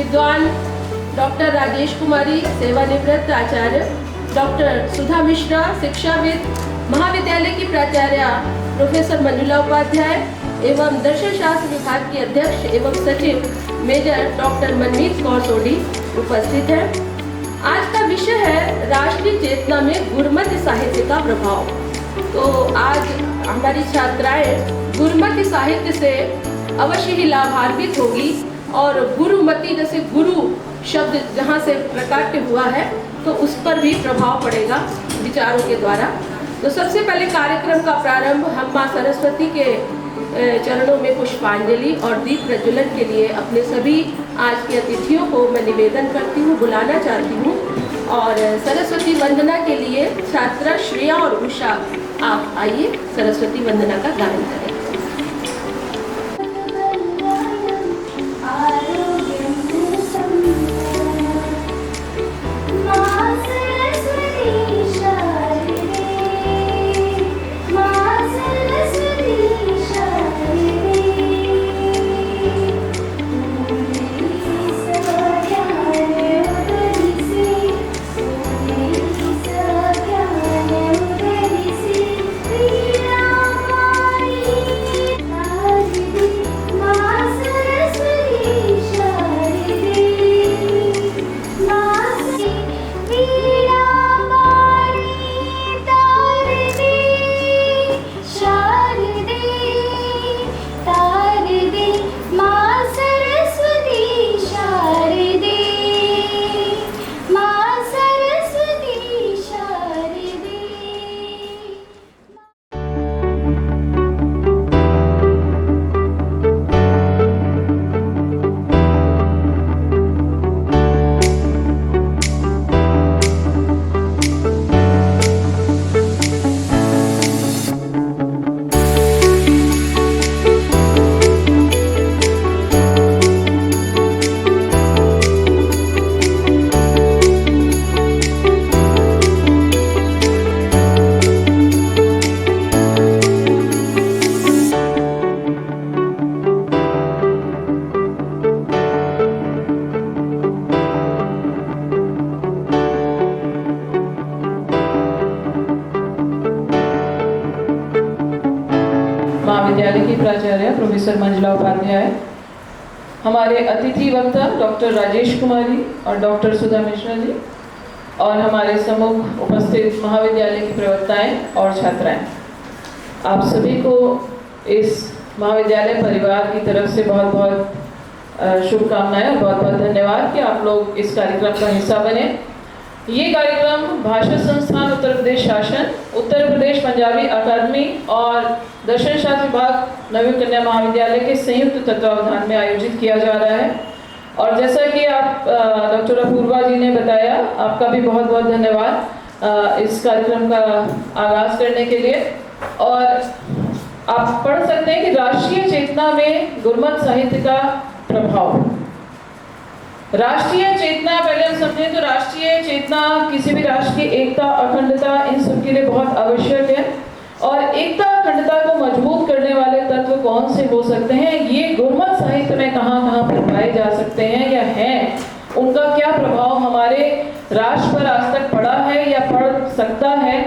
विद्वान डॉक्टर राजेश कुमारी सेवानिवृत्त आचार्य, डॉक्टर सुधा मिश्रा शिक्षाविद, महाविद्यालय की प्राचार्य प्रोफेसर मंजुला उपाध्याय एवं दर्शन शास्त्र विभाग के अध्यक्ष एवं सचिव मेजर डॉक्टर मनमीत कौर सोडी उपस्थित है। आज का विषय है राष्ट्रीय चेतना में गुरुमति साहित्य का प्रभाव। तो आज हमारी छात्राएं गुरुमति साहित्य से अवश्य ही लाभान्वित होगी और गुरुमति जैसे गुरु शब्द जहाँ से प्रकट हुआ है तो उस पर भी प्रभाव पड़ेगा विचारों के द्वारा। तो सबसे पहले कार्यक्रम का प्रारंभ हम माँ सरस्वती के चरणों में पुष्पांजलि और दीप प्रज्वलन के लिए अपने सभी आज के अतिथियों को मैं निवेदन करती हूँ, बुलाना चाहती हूँ। और सरस्वती वंदना के लिए छात्रा श्रेया और उषा आप आइए सरस्वती वंदना का गायन करें। महाविद्यालय की प्राचार्य प्रोफेसर मंजुला उपाध्याय, हमारे अतिथि वक्ता डॉक्टर राजेश कुमारी और डॉक्टर सुधा मिश्रा जी, और हमारे सम्मुख उपस्थित महाविद्यालय की प्रवक्ताएं और छात्राएं, आप सभी को इस महाविद्यालय परिवार की तरफ से बहुत बहुत शुभकामनाएं और बहुत बहुत धन्यवाद कि आप लोग इस कार्यक्रम का हिस्सा बने। ये कार्यक्रम भाषा संस्थान उत्तर प्रदेश शासन, उत्तर प्रदेश पंजाबी अकादमी और दर्शन शास्त्र विभाग नवीन कन्या महाविद्यालय के संयुक्त तत्वावधान में आयोजित किया जा रहा है। और जैसा कि आप डॉक्टर अपूर्वा जी ने बताया, आपका भी बहुत बहुत धन्यवाद इस कार्यक्रम का आगाज करने के लिए। और आप पढ़ सकते हैं कि राष्ट्रीय चेतना में गुरुमत साहित्य का प्रभाव। राष्ट्रीय चेतना, पहले हम समझें तो राष्ट्रीय चेतना किसी भी राष्ट्र की एकता, अखंडता, इन सब के लिए बहुत आवश्यक है। और एकता अखंडता को मजबूत करने वाले तत्व कौन से हो सकते हैं, ये गुरुमत साहित्य में कहाँ कहाँ पर पाए जा सकते हैं या हैं, उनका क्या प्रभाव हमारे राष्ट्र पर आज तक पड़ा है या पड़ सकता है,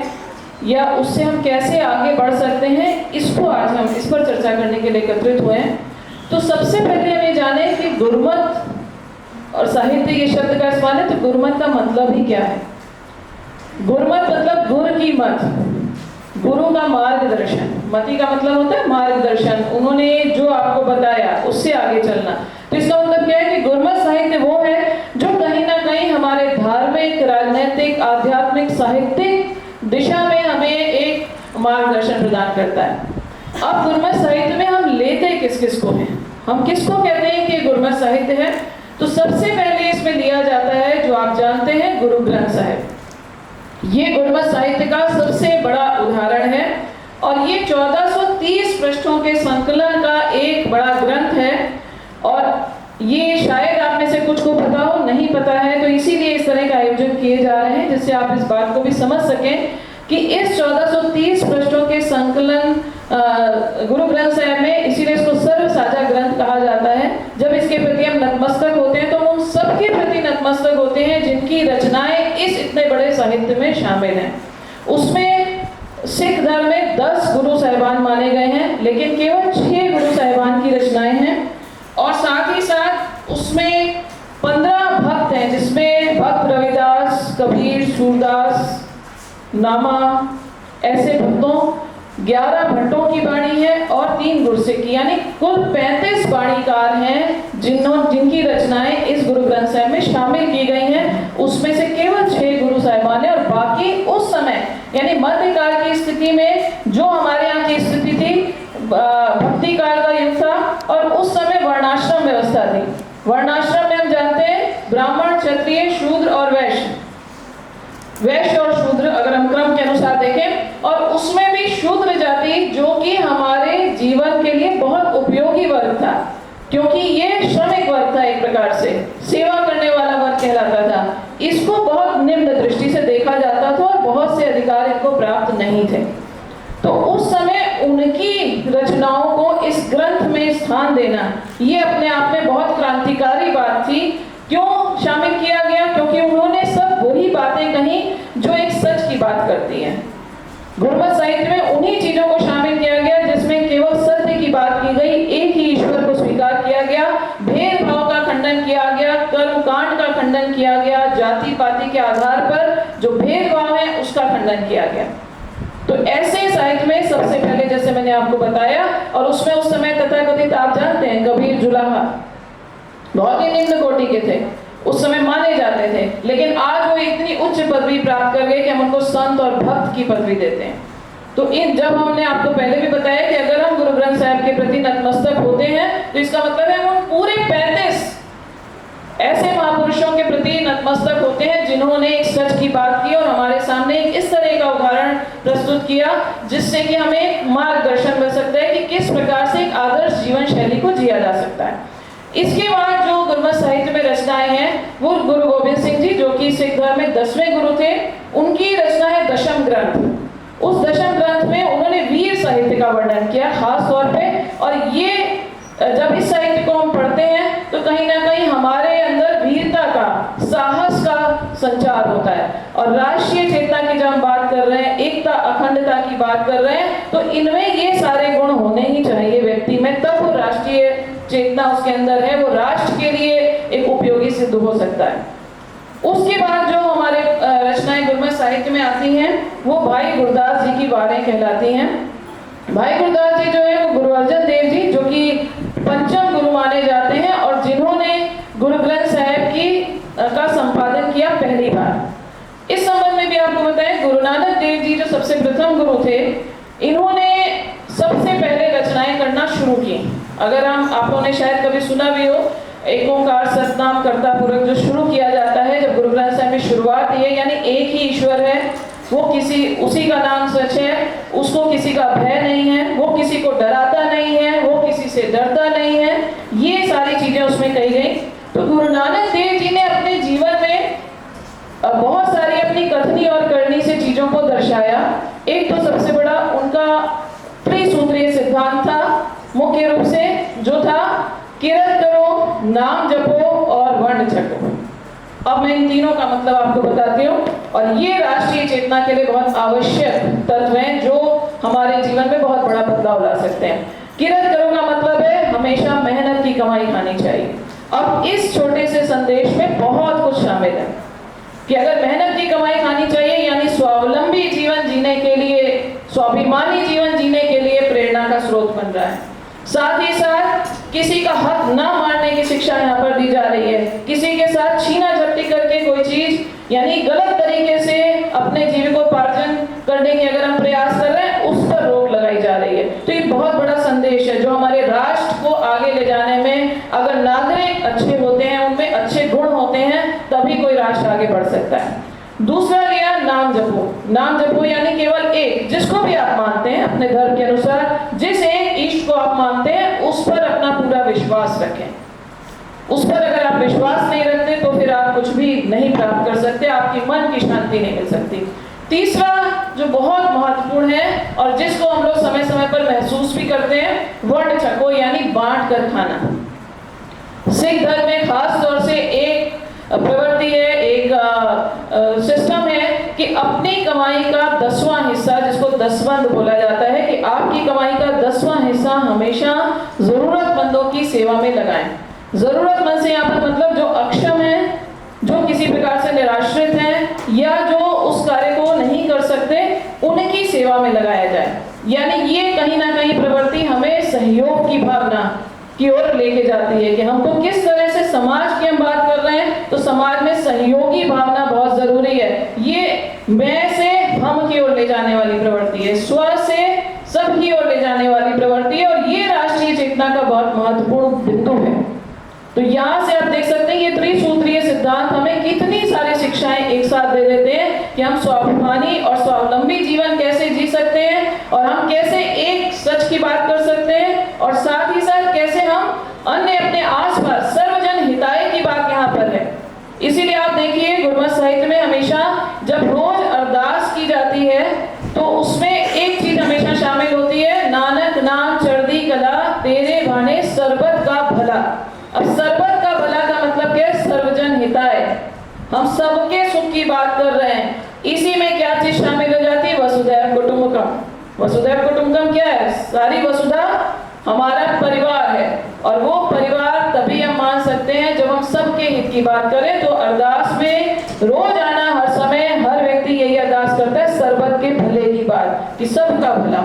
या उससे हम कैसे आगे बढ़ सकते हैं, इसको आज हम इस पर चर्चा करने के लिए एकत्रित हुए हैं। तो सबसे पहले हम ये जाने कि गुरुमत और साहित्य ये शब्द का इस्तेमाल है, तो गुरुमत का मतलब ही क्या है। गुरुमत मतलब गुरु की मत, गुरु का मार्गदर्शन, मति का मतलब होता है मार्गदर्शन, उन्होंने जो आपको बताया उससे आगे चलना। तो इसका मतलब क्या है कि गुरुमत साहित्य वो है जो कहीं ना कहीं हमारे धार्मिक, राजनीतिक, आध्यात्मिक, साहित्यिक दिशा में हमें एक मार्गदर्शन प्रदान करता है। अब गुरुमत साहित्य में हम लेते किस किस को हैं, हम किसको कहते हैं कि गुरुमत साहित्य है। तो सबसे पहले इसमें लिया जाता है, जो आप जानते हैं, गुरु ग्रंथ साहिब। ये गुरुमत साहित्य का सबसे बड़ा उदाहरण है और ये 1430 पृष्ठों के संकलन का एक बड़ा ग्रंथ है। और ये शायद आप में से कुछ को पता हो, नहीं पता है तो इसीलिए इस तरह का आयोजन किए जा रहे हैं, जिससे आप इस बात को भी समझ सकें कि इस 1430 पृष्ठों के संकलन गुरु ग्रंथ साहिब में, इसीलिए इसको सर्व साझा ग्रंथ कहा जाता है। जब इसके प्रति हम नतमस्तक होते हैं तो उन की रचनाएं इस इतने बड़े साहित्य में शामिल हैं। उसमें सिख धर्म में 10 गुरु साहिबान माने गए हैं, लेकिन केवल 6 गुरु साहिबान की रचनाएं हैं। और साथ ही साथ उसमें 15 भक्त हैं, जिसमें भक्त रविदास, कबीर, सूरदास, नामा, ऐसे भक्तों 11 भट्टों की बाणी है और 3 गुरसिक की, यानी कुल 35 बाणीकार हैं जिनकी रचनाएं इस गुरु ग्रंथ साहिब में शामिल की गई हैं। उसमें से केवल 6 गुरु साहिबान हैं और बाकी उस समय यानी मध्यकाल की स्थिति में जो हमारे यहाँ की स्थिति थी, भक्ति काल का युग था और उस समय वर्णाश्रम व्यवस्था थी। वर्णाश्रम में हम जानते हैं ब्राह्मण, क्षत्रिय, शूद्र और वैश्य। वैश्य और शूद्र अगर हम क्रम के अनुसार देखें, और उसमें भी शूद्र जाति जो कि हमारे जीवन के लिए बहुत उपयोगी वर्ग था, क्योंकि ये श्रमिक वर्ग था, एक प्रकार से सेवा करने वाला वर्ग कहलाता था। इसको बहुत निम्न दृष्टि से देखा जाता था और बहुत से अधिकार इनको प्राप्त नहीं थे। तो उस समय उनकी रचनाओं को इस ग्रंथ में स्थान देना ये अपने आप में बहुत क्रांतिकारी बात थी। क्यों शामिल किया गया? क्योंकि उन्होंने सब वही बातें कही जो एक सच की बात करती हैं। गुरमत साहित्य में उन्हीं चीजों को शामिल किया गया जिसमें केवल सत्य की बात की गई, एक ही ईश्वर को स्वीकार किया गया, भेदभाव का खंडन किया गया, कर्मकांड का खंडन किया गया, जाति पाति के आधार पर जो भेदभाव है उसका खंडन किया गया। तो ऐसे साहित्य में सबसे पहले, जैसे मैंने आपको बताया, और उसमें उस समय तथाकथित आप जानते हैं कबीर, जुलाहा बहुत ही निम्न कोटि के थे, उस समय माने जाते थे, लेकिन आज वो इतनी उच्च पदवी प्राप्त कर गए कि हम उनको संत और भक्त की पदवी देते हैं। तो जब हमने आपको पहले भी बताया कि अगर हम गुरु ग्रंथ साहिब के प्रति नतमस्तक होते हैं तो इसका मतलब है हम उन पूरे 35 ऐसे महापुरुषों के प्रति नतमस्तक होते हैं जिन्होंने एक सच की बात की और हमारे सामने एक इस तरह का उदाहरण प्रस्तुत किया जिससे कि हमें मार्गदर्शन मिल सकता है कि किस प्रकार से एक आदर्श जीवन शैली को जिया जा सकता है। इसके बाद जो गुरमत साहित्य में रचनाएं हैं वो गुरु गोविंद सिंह जी, जो कि सिख धर्म में 10वें गुरु थे, उनकी रचना है दशम ग्रंथ। उस दशम ग्रंथ में उन्होंने वीर साहित्य का वर्णन किया खास तौर पे, और ये जब इस साहित्य को हम पढ़ते हैं तो कहीं ना कहीं हमारे अंदर वीरता का, साहस का संचार होता है। और राष्ट्रीय चेतना की जब हम बात कर रहे हैं, एकता अखंडता की बात कर रहे हैं, तो इनमें ये सारे गुण होने ही चाहिए व्यक्ति में, तब वो राष्ट्रीय चेतना उसके अंदर है, वो राष्ट्र के लिए एक उपयोगी सिद्ध हो सकता है। उसके बाद जो हमारे रचनाएं गुरमत साहित्य में आती हैं वो भाई गुरदास जी की वारें कहलाती हैं। भाई गुरदास जी जो है वो गुरु अर्जन देव जी, जो कि पंचम गुरु माने जाते हैं और जिन्होंने गुरु ग्रंथ साहिब का संपादन किया पहली बार। इस संबंध में भी आपको बताएं, गुरु नानक देव जी जो सबसे प्रथम गुरु थे, इन्होंने सबसे पहले रचनाएं करना शुरू की। अगर आप लोगों ने शायद कभी सुना भी हो, एक ओंकार सतनाम कर्ता पुरख जो शुरू किया जाता है जब गुरु ग्रंथ साहिब में शुरुआत ये, यानी एक ही ईश्वर है, वो उसी का नाम सच है, उसको किसी का भय नहीं है, वो किसी को डराता नहीं है, वो किसी से डरता नहीं है, ये सारी चीजें उसमें कही गई। तो गुरु नानक देव जी ने अपने जीवन में बहुत सारी अपनी कथनी और करनी से चीजों को दर्शाया। एक तो सबसे बड़ा उनका त्रिसूत्रीय सिद्धांत था, मुख्य रूप से जो था किरत करो, नाम जपो और वर्ण छको। अब मैं इन तीनों का मतलब आपको बताती हूँ, और ये राष्ट्रीय चेतना के लिए बहुत आवश्यक तत्व हैं जो हमारे जीवन में बहुत बड़ा बदलाव ला सकते हैं। किरत करो का मतलब है हमेशा मेहनत की कमाई खानी चाहिए। अब इस छोटे से संदेश में बहुत कुछ शामिल है कि अगर मेहनत की कमाई खानी चाहिए, यानी स्वावलंबी जीवन जीने के लिए, स्वाभिमानी जीवन जीने के लिए प्रेरणा का स्रोत बन रहा है। साथ ही साथ किसी का हक ना मारने की शिक्षा यहाँ पर दी जा रही है। किसी के साथ छीना झपटी करके कोई चीज यानी गलत तरीके से अपने जीविकोपार्जन करने की अगर हम प्रयास कर रहे हैं, उस पर रोक लगाई जा रही है। तो ये बहुत बड़ा संदेश है जो हमारे राष्ट्र को आगे ले जाने में, अगर नागरिक अच्छे होते हैं, उनमें अच्छे गुण होते हैं, तभी कोई राष्ट्र आगे बढ़ सकता है। दूसरा लिया नाम जपो। नाम जपो यानी केवल एक, जिसको भी आप मानते हैं अपने धर्म के अनुसार, जिस एक ईश्वर को आप मानते हैं उस पर अपना पूरा विश्वास रखें। उस पर अगर आप विश्वास नहीं रखते तो फिर आप कुछ भी नहीं प्राप्त कर सकते, आपकी मन की शांति नहीं मिल सकती। तीसरा जो बहुत महत्वपूर्ण है और जिसको हम लोग समय समय पर महसूस भी करते हैं, वर्ण छको यानी बांट कर खाना। सिख धर्म में खास तौर से एक प्रवृत्ति है, एक सिस्टम है कि अपनी कमाई का 10वां हिस्सा, जिसको दसवंध बोला जाता है, कि आपकी कमाई का 10वां हिस्सा हमेशा जरूरतमंदों की सेवा में लगाएं। जरूरतमंद से यहाँ पर मतलब जो अक्षम है, जो किसी प्रकार से निराश्रित हैं, या जो उस कार्य को नहीं कर सकते, उनकी सेवा में लगाया जाए। यानी ये कहीं ना कहीं प्रवृत्ति हमें सहयोग की भावना की ओर लेके जाती है कि हमको किस तरह से समाज की हम बात कर रहे हैं तो समाज में सहयोगी भावना बहुत जरूरी है। ये मैं से हम की ओर ले जाने वाली प्रवृत्ति है, स्व से सब की ओर ले जाने वाली प्रवृत्ति है, और ये राष्ट्रीय चेतना का बहुत महत्वपूर्ण बिंदु है। तो यहाँ से आप देख सकते हैं ये त्रिसूत्रीय सिद्धांत हमें कितनी सारी शिक्षाएं एक साथ दे देते हैं कि हम स्वाभिमानी और स्वावलंबी जीवन कैसे जी सकते हैं, और हम कैसे एक सच की बात कर सकते हैं, और साथ ही साथ कैसे हम अन्य अपने आसपास सर्वजन हिताय की बात यहाँ पर है। इसीलिए आप देखिए गुरमत साहित्य में हमेशा जब रोज अरदास की जाती है तो उसमें एक चीज हमेशा शामिल होती है, नानक नाम चढ़दी कला तेरे भाने सरबत का भला। अब सरबत का भला का मतलब क्या है? सर्वजन हिताय, हम सबके सुख की बात कर रहे हैं। इसी में क्या चीज शामिल हो जाती है? वसुधैव कुटुंबकम। वसुधैव कुटुंबकम क्या है? सारी वसुधा हमारा परिवार है, और वो परिवार तभी हम मान सकते हैं जब हम सबके हित की बात करें। तो अरदास में रोज आना, हर समय हर व्यक्ति यही अरदास करता है, सर्वत के भले की बात, कि सबका भला,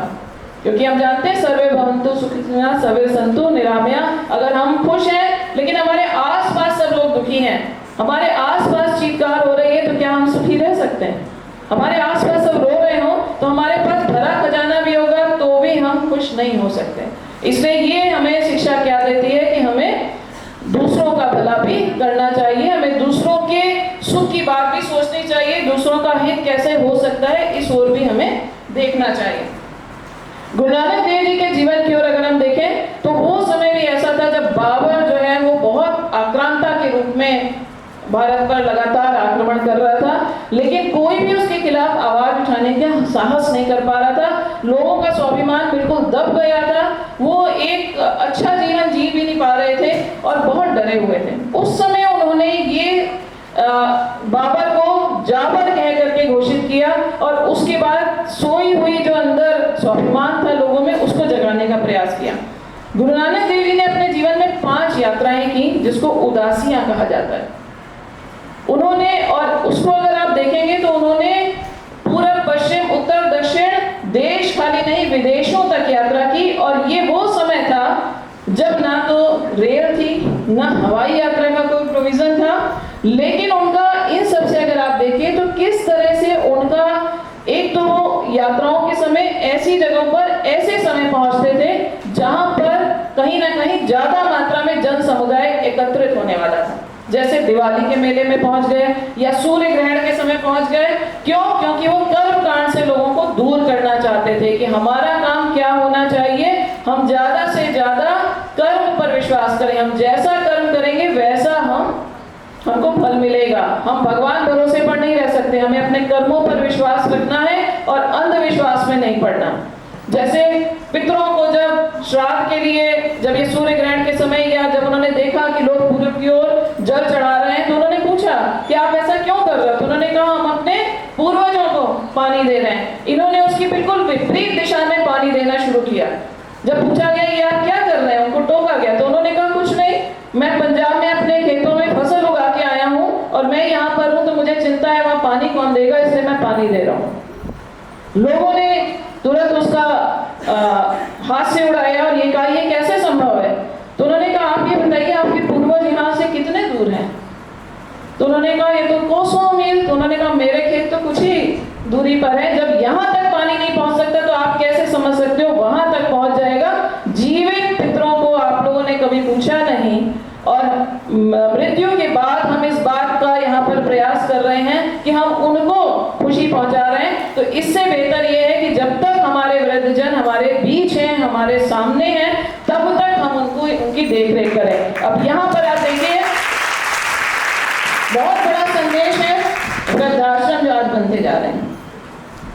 क्योंकि हम जानते हैं सर्वे भवन्तु सुखिनः सर्वे सन्तु निरामयाः। अगर हम खुश हैं लेकिन हमारे आसपास सब लोग दुखी हैं, हमारे आसपास चीत्कार हो रही है, तो क्या हम सुखी रह सकते हैं? हमारे आसपास सब रो रहे हो तो हमारे पास भरा खजाना भी होगा तो भी हम खुश नहीं हो सकते। इसलिए ये हमें शिक्षा क्या देती है कि हमें दूसरों का भला भी करना चाहिए, हमें दूसरों के सुख की बात भी सोचनी चाहिए, दूसरों का हित कैसे हो सकता है इस ओर भी हमें देखना चाहिए। गुरु नानक देव जी के जीवन की ओर अगर हम देखें तो वो समय भी ऐसा था जब बाबर जो है वो बहुत आक्रांता के रूप में भारत पर लगातार आक्रमण कर रहा था, लेकिन कोई भी उसके खिलाफ आवाज उठाने का साहस नहीं कर पा रहा था। लोगों का स्वाभिमान बिल्कुल दब गया था, वो एक अच्छा जीवन जी भी नहीं पा रहे थे और बहुत डरे हुए थे। उस समय उन्होंने ये बाबर को जाबर कह करके घोषित किया, और उसके बाद सोई हुई जो अंदर स्वाभिमान था लोगों में, उसको जगाने का प्रयास किया। गुरु नानक देव जी ने अपने जीवन में 5 यात्राएं की, जिसको उदासियां कहा जाता है। उन्होंने, और उसको अगर आप देखेंगे तो उन्होंने पूर्व पश्चिम उत्तर दक्षिण देश खाली नहीं विदेशों तक यात्रा की, और ये वो समय था जब ना तो रेल थी ना हवाई यात्रा का कोई प्रोविजन था, लेकिन उनका इन सब से अगर आप देखें तो किस तरह से उनका एक तो यात्राओं के समय ऐसी जगहों पर ऐसे समय पहुंचते थे जहां पर कहीं ना कहीं ज्यादा मात्रा में जन समुदाय एकत्रित होने वाला था, जैसे दिवाली के मेले में पहुंच गए या सूर्य ग्रहण के समय पहुंच गए। क्यों? क्योंकि वो कर्म कांड से लोगों को दूर करना चाहते थे कि हमारा काम क्या होना चाहिए, हम ज्यादा से ज्यादा कर्म पर विश्वास करें, हम जैसा कर्म करेंगे वैसा हमको फल मिलेगा। हम भगवान भरोसे पर नहीं रह सकते, हमें अपने कर्मों पर विश्वास रखना है और अंधविश्वास में नहीं पड़ना। जैसे पितरों को जब श्राद्ध के लिए जब ये सूर्य ग्रहण के समय या जब उन्होंने देखा कि लोग पूर्व की ओर जल चढ़ा रहे हैं तो उन्होंने पूछा कि आप ऐसा क्यों कर रहे हो? तो उन्होंने कहा हम अपने पूर्वजों को पानी दे रहे हैं। इन्होंने उसकी बिल्कुल विपरीत दिशा में पानी देना शुरू किया। जब पूछा गया ये आप क्या कर रहे हैं, उनको टोका गया तो उन्होंने कहा कुछ नहीं, मैं पंजाब में अपने खेतों में फसल उगा के आया हूँ और मैं यहाँ पर हूँ तो मुझे चिंता है वहाँ पानी कौन देगा, इसलिए मैं पानी दे रहा हूँ। लोगों ने तुरंत उसका हाथ से उड़ाया और ये कहा ये कैसे संभव है? तो उन्होंने कहा आप ये बताइए आपके पूर्वज यहाँ से कितने दूर हैं? तो उन्होंने कहा ये तो कोसों मील। तो उन्होंने कहा मेरे खेत तो कुछ ही दूरी पर है, जब यहाँ तक पानी नहीं पहुँच सकता तो आप कैसे समझ सकते हो वहां तक पहुँच जाएगा? जीवित पितरों को आप लोगों ने कभी पूछा नहीं, और मृत्यु के बाद हम इस बात का यहाँ पर प्रयास कर रहे हैं कि हम उनको खुशी पहुंचा रहे हैं। तो इससे बेहतर ये है कि जब तक हमारे वृद्धजन हमारे बीच हैं, हमारे सामने हैं, तब तक हम उनकी देखरेख करें। अब यहाँ पर आप देखिए बहुत बड़ा संदेश है, वृद्धाश्रम जो आज बनते जा रहे हैं,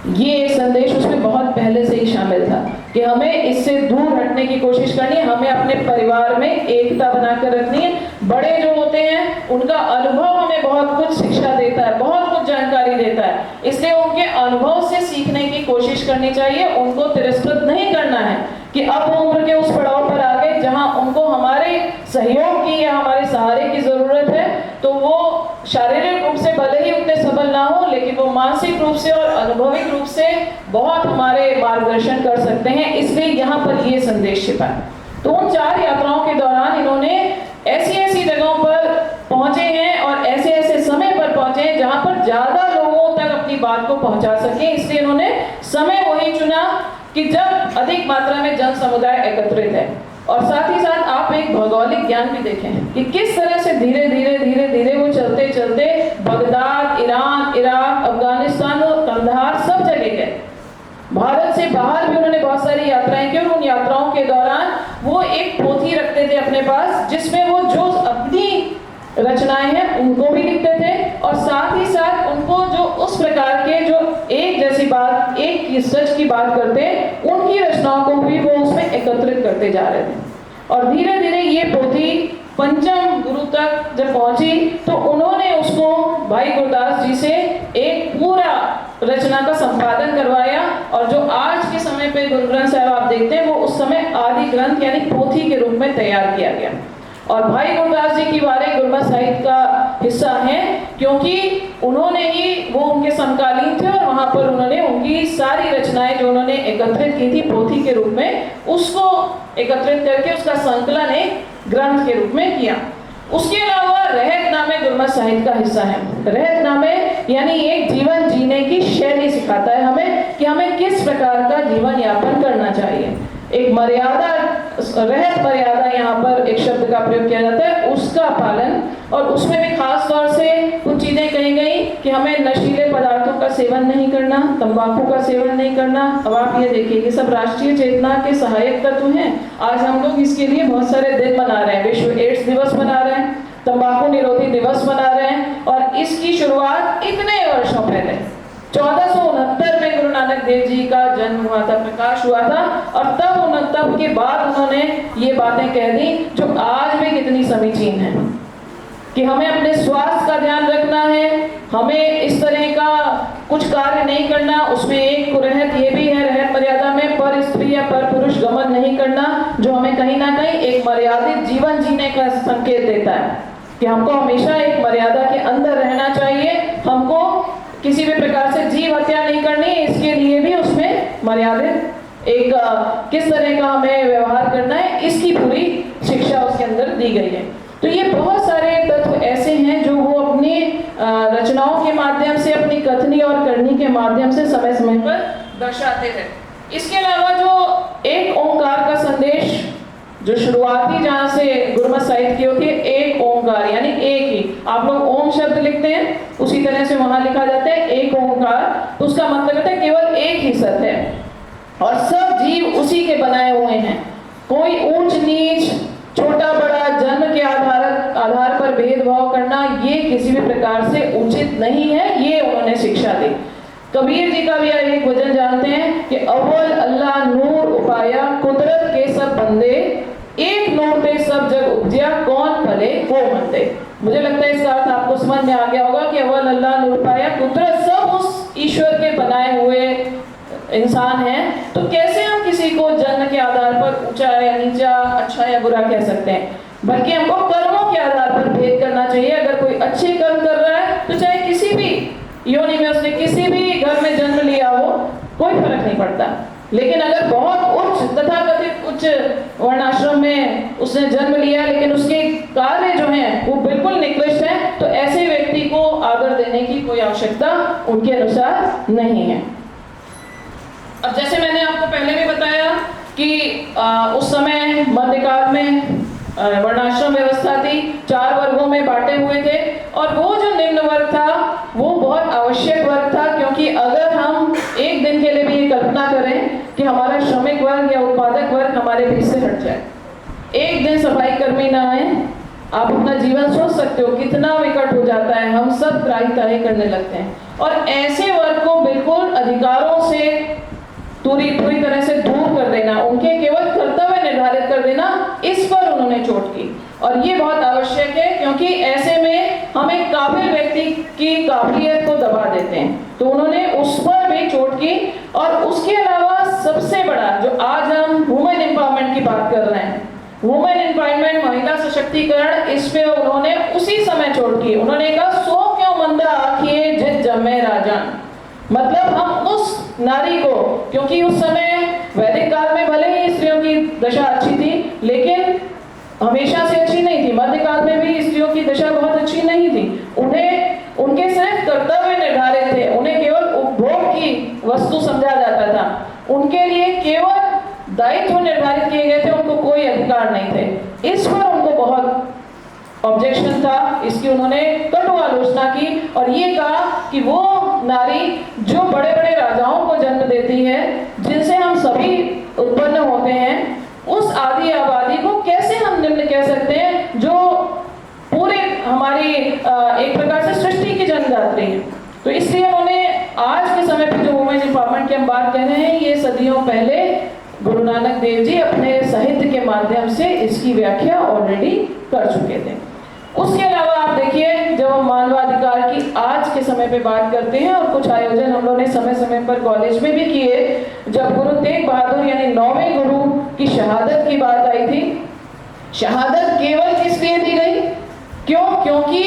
ये एक संदेश उसमें बहुत पहले से ही शामिल था कि हमें इससे दूर हटने की कोशिश करनी है, हमें अपने परिवार में एकता बनाकर रखनी है। बड़े जो होते हैं उनका अनुभव हमें बहुत कुछ शिक्षा देता है, बहुत कुछ जानकारी देता है, इसलिए उनके अनुभव से सीखने की कोशिश करनी चाहिए। उनको तिरस्कृत नहीं करना है कि अब वो उम्र के उस पड़ाव पर आ गए जहां उनको हमारे सहयोग की या हमारे सहारे की जरूरत है, तो वो शारीरिक रूप से भले ही उतने सबल ना हो, लेकिन वो मानसिक रूप से और अनुभविक रूप से बहुत हमारे मार्गदर्शन कर सकते हैं। इसलिए यहाँ पर ये संदेश छिपा है। तो उन 4 यात्राओं के दौरान इन्होंने ऐसी ऐसी जगहों पर पहुंचे हैं और ऐसे ऐसे समय पर पहुंचे हैं जहां पर ज्यादा लोगों तक अपनी बात को पहुंचा सके। इसलिए इन्होंने समय वही चुना कि जब अधिक मात्रा में जन समुदाय एकत्रित है। और साथ ही साथ आप एक भौगोलिक ज्ञान भी देखें कि किस तरह से धीरे धीरे वो चलते चलते Baghdad, Iran, Iraq, Afghanistan, Kandahar सब जगह गए। भारत से बाहर भी उन्होंने बहुत सारी यात्राएं की और उन यात्राओं के दौरान वो एक पोथी रखते थे अपने पास, जिसमें वो जो अपनी रचनाएं हैं उनको भी लिखते थे और साथ ही साथ उनको जो उस प्रकार के जो एक जैसी बात, एक की सच की बात करते उनकी रचनाओं को भी वो उसमें एकत्रित करते जा रहे थे। और धीरे धीरे ये पोथी पंचम गुरु तक जब पहुंची तो उन्होंने उसको भाई गुरदास जी से एक पूरा रचना का संपादन करवाया और जो आज के समय पे गुरु ग्रंथ साहिब आप देखते हैं वो उस समय आदि ग्रंथ यानी पोथी के रूप में तैयार किया गया। और भाई गुरदास जी की वारें गुरमत साहित्य का हिस्सा हैं क्योंकि उन्होंने ही वो उनके समकालीन थे और वहां पर उन्होंने उनकी सारी रचनाएं जो उन्होंने एकत्रित की थी पोथी के रूप में, उसको एकत्रित करके उसका संकलन एक ग्रंथ के रूप में किया। उसके अलावा रहतनामे गुरमत साहित्य का हिस्सा है। रहतनामे यानी एक जीवन जीने की शैली सिखाता है हमें कि हमें किस प्रकार का जीवन यापन करना चाहिए। एक मर्यादा, रहत मर्यादा यहाँ पर एक शब्द का प्रयोग किया जाता है, उसका पालन। और उसमें भी खास तौर से कुछ चीजें कही गई कि हमें नशीले पदार्थों का सेवन नहीं करना, तंबाकू का सेवन नहीं करना। अब आप ये देखिए ये सब राष्ट्रीय चेतना के सहायक तत्व हैं। आज हम लोग इसके लिए बहुत सारे दिन मना रहे हैं, विश्व एड्स दिवस मना रहे हैं, तंबाकू निरोधी दिवस मना रहे हैं और इसकी शुरुआत इतने वर्षों पहले 1469 में गुरु नानक देव जी का जन्म हुआ था, प्रकाश हुआ था और तब के बाद उन्होंने ये बातें कह दी जो आज भी कितनी समीचीन है कि हमें अपने स्वास्थ्य का ध्यान रखना है, हमें इस तरह का कुछ कार्य नहीं करना। उसमें एक रहत ये भी है, रहत मर्यादा में पर स्त्री या पर पुरुष गमन नहीं करना, जो हमें कहीं ना कहीं एक मर्यादित जीवन जीने का संकेत देता है कि हमको हमेशा एक मर्यादा के अंदर रहना चाहिए, हमको किसी भी प्रकार से जीव हत्या नहीं करनी, इसके लिए भी उसमें मर्यादित एक किस तरह का हमें व्यवहार करना है, इसकी पूरी शिक्षा उसके अंदर दी गई है। तो ये बहुत सारे तत्व ऐसे हैं जो वो अपनी रचनाओं के माध्यम से, अपनी कथनी और करनी के माध्यम से समय समय पर दर्शाते हैं। इसके अलावा जो एक ओंकार का संदेश, जो शुरुआती जहाँ से गुरमत साहित्य की होती है, एक ओंकार यानी एक ही, आप लोग ओम शब्द लिखते हैं उसी तरह से वहां लिखा जाता है एक ओंकार, तो उसका मतलब होता है केवल एक ही सत्य है और सब जीव उसी के बनाए हुए हैं। कोई ऊंच नीच, छोटा बड़ा, जन्म के आधार पर भेदभाव करना ये किसी भी प्रकार से उचित नहीं है, ये उन्होंने शिक्षा दी। कबीर जी का भी एक वचन जानते हैं कि अव्वल अल्लाह नूर उपाया, कुदरत के सब बंदे, एक नूर पे सब जग उपजिया, कौन भले वो मंदे। मुझे लगता है इसका अर्थ आपको समझ में आ गया होगा कि अव्वल अल्लाह नूर उपाया, कुदरत सब उस ईश्वर के बनाए हुए इंसान हैं, तो कैसे हम किसी को जन्म के आधार पर ऊंचा या नीचा, अच्छा या बुरा कह सकते हैं? बल्कि हमको कर्मों के आधार पर भेद करना चाहिए। अगर कोई अच्छे कर्म कर रहा है तो चाहे किसी भी योनि में उसने किसी भी घर में जन्म लिया हो, कोई फर्क नहीं पड़ता। लेकिन अगर बहुत उच्च तथाकथित उच्च वर्णाश्रम में उसने जन्म लिया लेकिन उसके कार्य जो हैं वो बिल्कुल निकृष्ट हैं, तो ऐसे व्यक्ति को आदर देने की कोई आवश्यकता उनके अनुसार नहीं है। अब जैसे मैंने आपको पहले भी बताया कि उस समय मध्यकाल में वर्णाश्रम व्यवस्था थी, 4 वर्गों में बांटे हुए थे और वो जो निम्न वर्ग था वो बहुत आवश्यक वर्ग था, क्योंकि अगर हम एक दिन के लिए भी ये कल्पना करें कि हमारा श्रमिक वर्ग या उत्पादक वर्ग हमारे बीच से हट जाए, एक दिन सफाई कर्मी ना आए, आप अपना जीवन सोच सकते हो कितना विकट हो जाता है, हम सब त्राही त्राही करने लगते हैं। और ऐसे वर्ग को बिल्कुल अधिकारों से पूरी तरह से दूर कर देना, उनके केवल कर्तव्य निर्धारित कर देना, इस पर उन्होंने उन्होंने चोट की। और ये बहुत आवश्यक है, क्योंकि ऐसे में हम एक काबिल व्यक्ति की काबिलियत को दबा देते हैं। तो उन्होंने उस पर भी चोट की। और उसके अलावा सबसे बड़ा, जो आज हम वुमेन एम्पावरमेंट की बात कर रहे हैं, वुमेन एम्पावरमेंट, महिला सशक्तिकरण, इस पे उन्होंने उसी समय चोट की। उन्होंने कहा, 100 क्यों मंदा आखिए जित जम्मे राजान। मतलब हम उस नारी को, क्योंकि उस समय वैदिक काल में भले ही स्त्रियों की दशा अच्छी थी, लेकिन हमेशा से अच्छी नहीं थी। मध्यकाल में भी स्त्रियों की दशा बहुत अच्छी नहीं थी। उन्हें उनके सिर्फ कर्तव्य निर्धारित थे, उन्हें केवल उपभोग की वस्तु समझा जाता था। उनके लिए केवल दायित्व निर्धारित किए गए थे, उनको कोई अधिकार नहीं थे। इस पर उनको बहुत ऑब्जेक्शन था, इसकी उन्होंने कटु आलोचना की और ये कहा कि वो नारी जो बड़े बड़े राजाओं को जन्म देती है, जिनसे हम सभी उत्पन्न होते हैं, उस आदि आबादी को कैसे हम निम्न कह सकते हैं, जो पूरे हमारी एक प्रकार से सृष्टि की जन्मदात्री है। तो इसलिए उन्होंने आज के समय पे जो वुमेन एम्पावरमेंट की हम बात कर रहे हैं, ये सदियों पहले गुरु नानक देव जी अपने साहित्य के माध्यम से इसकी व्याख्या ऑलरेडी कर चुके थे। उसके अलावा आप देखिए, जब हम मानवाधिकार की आज के समय पे बात करते हैं, और कुछ आयोजन हम लोगों ने समय समय पर कॉलेज में भी किए, जब गुरु तेग बहादुर यानी 9वें गुरु की शहादत की बात आई थी, शहादत केवल किस लिए दी गई? क्यों? क्योंकि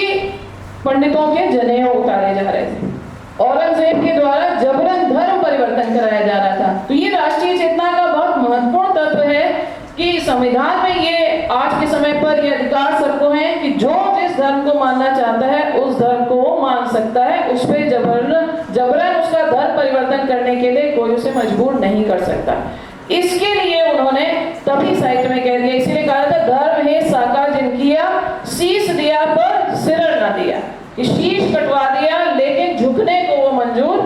पंडितों के जनेऊ उतारे जा रहे थे, औरंगजेब के द्वारा जबरन धर्म परिवर्तन कराया जा रहा था। तो ये राष्ट्रीय चेतना का बहुत महत्वपूर्ण तत्व है कि संविधान में ये आज के समय पर ये अधिकार सबको है कि जो जिस धर्म को मानना चाहता है उस धर्म को वो मान सकता है, उस पर जबरन उसका धर्म परिवर्तन करने के लिए कोई उसे मजबूर नहीं कर सकता। इसके लिए उन्होंने तभी साहित्य में कह दिया, इसीलिए कहा था, धर्म है साका जिनकिया, शीश दिया पर सिर न दिया। शीश कटवा दिया लेकिन झुकने को वो मंजूर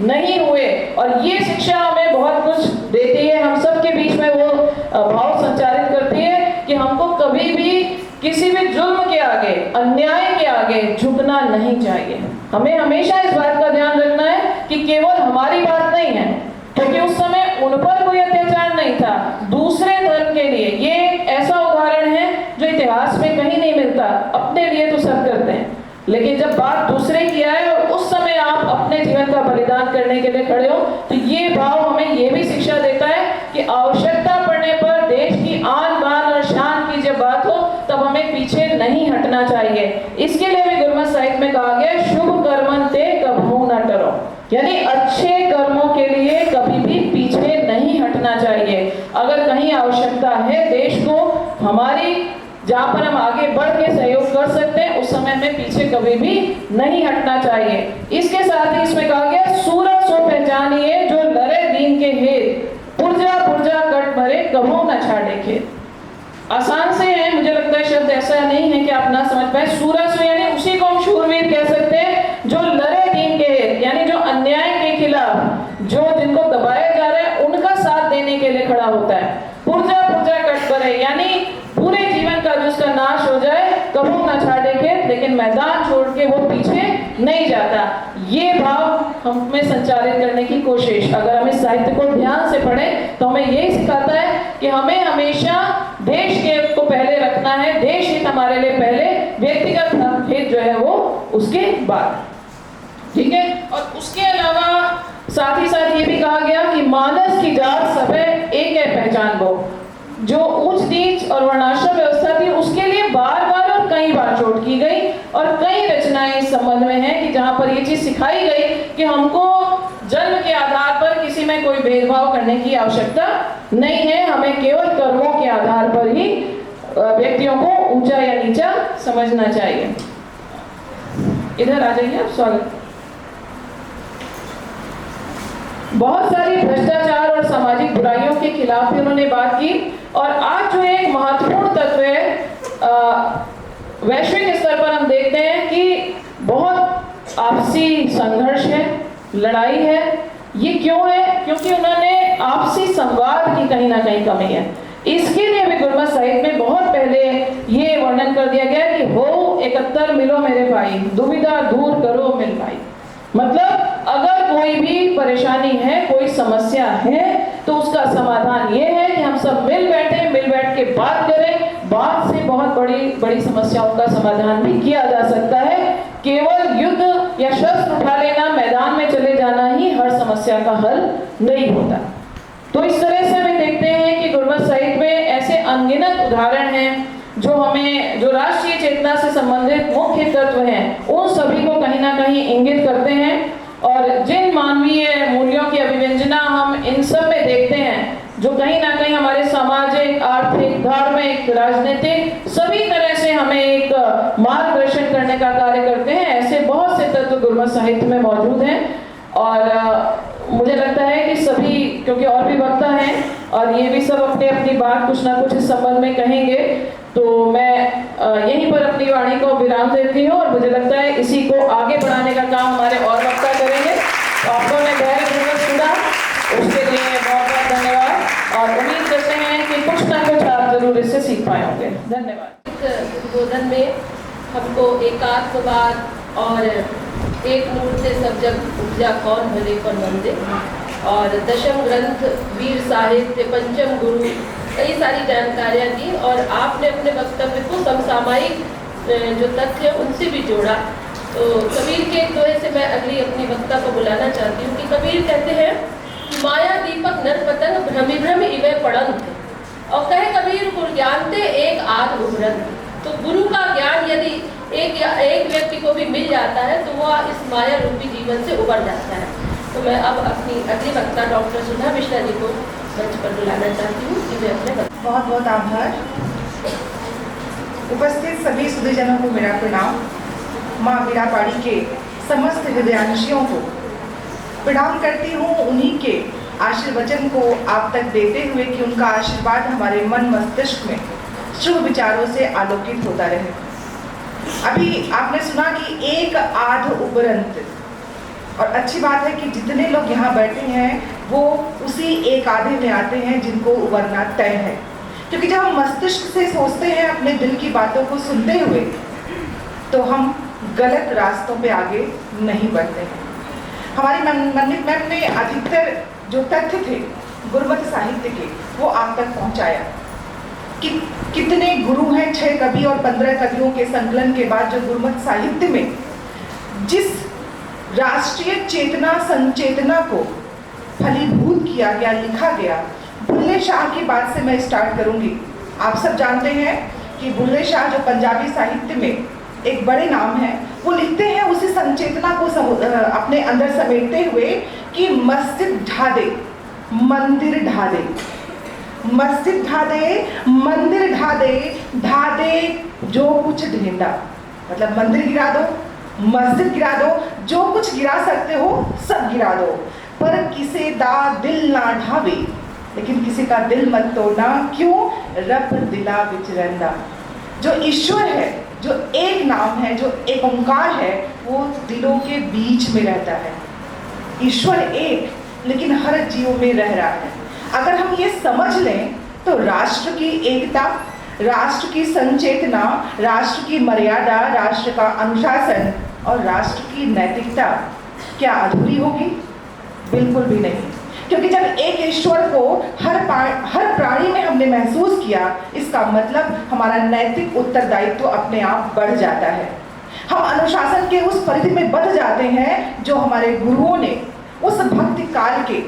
नहीं हुए। और ये शिक्षा हमें बहुत कुछ देती है, हम सबके बीच में वो भाव संचारित करती है कि हमको कभी भी किसी भी जुल्म के आगे, अन्याय के आगे झुकना नहीं चाहिए। हमें हमेशा इस बात का ध्यान रखना है कि केवल हमारी बात नहीं है, क्योंकि उस समय उन पर कोई अत्याचार नहीं था, दूसरे धर्म के लिए। ये ऐसा उदाहरण है जो इतिहास में कहीं नहीं मिलता। अपने लिए तो सब करते हैं, लेकिन जब बात दूसरे की आए और उस समय आप अपने जीवन का बलिदान करने के लिए खड़े हो, तो ये भाव हमें ये भी शिक्षा देता है कि आवश्यकता पड़ने पर देश की आन बान और शान की जब बात हो, तब हमें पीछे नहीं हटना चाहिए। इसके लिए भी गुरमत साहित्य में कहा गया, शुभ कर्मंते कभू न डरो, यानी अच्छे कर्मों के लिए कभी भी पीछे नहीं हटना चाहिए। अगर कहीं आवश्यकता है देश को हमारी, जहाँ पर हम आगे बढ़ के सहयोग कर सकते हैं, उस समय में पीछे कभी भी नहीं हटना चाहिए। इसके साथ ही इसमें कहा गया, सूरज सो पहचानिए जो लड़े दीन के हेत, पुरजा पुरजा कट भरे कभू न छाड़े खेत। आसान से है, मुझे लगता है शब्द ऐसा नहीं है कि आप ना समझ पाए। सूरज सो यानी उसी को हम शूरवीर कह सकते हैं जो लड़े दीन के हेत, यानी जो अन्याय के खिलाफ, जो जिनको दबाया जा रहा है उनका साथ देने के लिए खड़ा होता है। पुरजा पुरजा कट भरे यानी पूरे जीवन का जिसका नाश हो जाए, कभू न छाड़े खेत, लेकिन मैदान छोड़ के वो पीछे नहीं जाता। ये भाव हमें संचारित करने की कोशिश, अगर हम इस साहित्य को ध्यान से पढ़ें तो हमें यही सिखाता है कि हमें हमेशा देश के हित को पहले रखना है, देश हित हमारे लिए पहले, व्यक्तिगत हित जो है वो उसके बाद। ठीक है। और उसके अलावा साथ ही साथ ये भी कहा गया कि मानस की जात सब है, एक है पहचान वो। जो उच्च नीच और वर्णाश्रम व्यवस्था थी, उसके लिए बार बार और कई बार चोट की गई, और कई रचनाएं इस संबंध में हैं कि जहां पर ये चीज सिखाई गई कि हमको जन्म के आधार पर किसी में कोई भेदभाव करने की आवश्यकता नहीं है, हमें केवल कर्मों के आधार पर ही व्यक्तियों को ऊंचा या नीचा समझना चाहिए। इधर आ जाइए आप, स्वागत। बहुत सारी भ्रष्टाचार और सामाजिक बुराइयों के खिलाफ भी उन्होंने बात की। और आज जो एक महत्वपूर्ण तत्व है, वैश्विक स्तर पर हम देखते हैं कि बहुत आपसी संघर्ष है, लड़ाई है। ये क्यों है? क्योंकि उन्होंने आपसी संवाद की कहीं ना कहीं कमी है। इसके लिए भी गुरमत साहित्य में बहुत पहले ये वर्णन कर दिया गया कि हो 71 मिलो मेरे भाई, दुविधा दूर करो मिल भाई। मतलब अगर कोई भी परेशानी है, कोई समस्या है, तो उसका समाधान ये है कि हम सब मिल बैठ के बात करें, बात से बहुत बड़ी बड़ी समस्याओं का समाधान भी किया जा सकता है। केवल युद्ध या शस्त्र उठा लेना, मैदान में चले जाना ही हर समस्या का हल नहीं होता। तो इस तरह से हमें देखते हैं कि गुरमत साहित्य में ऐसे अनगिनत उदाहरण हैं जो राष्ट्रीय चेतना से संबंधित मुख्य तत्व हैं, उन सभी को कहीं ना कहीं इंगित करते हैं। और जिन मानवीय मूल्यों की अभिव्यंजना हम इन सब में देखते हैं, जो कहीं ना कहीं हमारे सामाजिक, आर्थिक, धार्मिक, राजनीतिक सभी तरह से हमें एक मार्गदर्शन करने का कार्य करते हैं, ऐसे बहुत से तत्व गुरमत साहित्य में मौजूद हैं। और मुझे लगता है कि सभी, क्योंकि और भी वक्ता हैं और ये भी सब अपनी अपनी बात कुछ ना कुछ इस संबंध में कहेंगे, तो मैं यहीं पर अपनी वाणी को विराम देती हूँ। और मुझे लगता है इसी को आगे बढ़ाने का काम हमारे और वक्ता करेंगे। तो आप लोगों ने धैर्यपूर्वक सुना, उसके लिए बहुत बहुत धन्यवाद। और उम्मीद करते हैं कि कुछ ना कुछ आप जरूर इससे सीख पाए होंगे। धन्यवाद। उद्बोधन में हमको एकात्मवाद और एक मूर्ति सब जग उपजा कौन भले कौन मंदे, और दशम ग्रंथ, वीर साहित्य, पंचम गुरु, कई सारी जानकारियाँ दी। और आपने अपने वक्तव्य को समसामयिक जो तथ्य उनसे भी जोड़ा। तो कबीर के एक दोहे से मैं अगली अपनी वक्ता को बुलाना चाहती हूँ कि कबीर कहते हैं कि माया दीपक नर पतंग भ्रमि भ्रम इवे पड़ंत, और कहे कबीर गुरु ज्ञानते एक आध उभरंत। तो गुरु का ज्ञान यदि एक व्यक्ति को भी मिल जाता है तो वह इस माया रूपी जीवन से उबर जाता है। तो मैं अब अपनी अगली वक्ता डॉक्टर सुधा मिश्रा जी को मंच पर बुलाना चाहती हूँ कि वे अपने बहुत बहुत आभार। उपस्थित सभी सुधीजनों को मेरा प्रणाम। माँ बीड़ापाड़ी के समस्त हृदयांशियों को प्रणाम करती हूँ, उन्हीं के आशीर्वचन को आप तक देते हुए कि उनका आशीर्वाद हमारे मन मस्तिष्क में शुभ विचारों से आलोकित होता रहे। अभी आपने सुना कि एक आध उपरंत, और अच्छी बात है कि जितने लोग यहाँ बैठे हैं वो उसी एक आधे में आते हैं जिनको उबरना तय है। क्योंकि जब हम मस्तिष्क से सोचते हैं, अपने दिल की बातों को सुनते हुए, तो हम गलत रास्तों पे आगे नहीं बढ़ते हैं। हमारी मन में अधिकतर जो तथ्य थे गुरमत साहित्य के, वो आप तक पहुँचाया कि कितने गुरु हैं। 6 कवि और 15 कवियों के संकलन के बाद जो गुरमत साहित्य में जिस राष्ट्रीय चेतना संचेतना को फलीभूत किया गया, लिखा गया। बुल्ले शाह की बात से मैं स्टार्ट करूंगी। आप सब जानते हैं कि बुल्ले शाह जो पंजाबी साहित्य में एक बड़े नाम है, वो लिखते हैं उसी संचेतना को अपने अंदर समेटते हुए कि मस्जिद ढा दे, मंदिर ढा दे, मस्जिद ढा दे, मंदिर ढा दे जो कुछ ढेंदा। मतलब मंदिर गिरा दो, मस्जिद गिरा दो, जो कुछ गिरा सकते हो सब गिरा दो, पर किसे दा दिल ना ढावे, लेकिन किसी का दिल मत तोड़ना। क्यों? रब दिला विचरंदा। जो ईश्वर है, जो एक नाम है, जो एक ओंकार है, वो दिलों के बीच में रहता है। ईश्वर एक, लेकिन हर जीव में रह रहा है। अगर हम ये समझ लें तो राष्ट्र की एकता, राष्ट्र की संचेतना, राष्ट्र की मर्यादा, राष्ट्र का अनुशासन और राष्ट्र की नैतिकता क्या अधूरी होगी? बिल्कुल भी नहीं। क्योंकि जब एक ईश्वर को हर प्राणी में हमने महसूस किया, इसका मतलब हमारा नैतिक उत्तरदायित्व अपने आप बढ़ जाता है। हम अनुशासन के उस परिधि में बढ़ जाते हैं जो हमारे गुरुओं ने उस भक्ति काल के,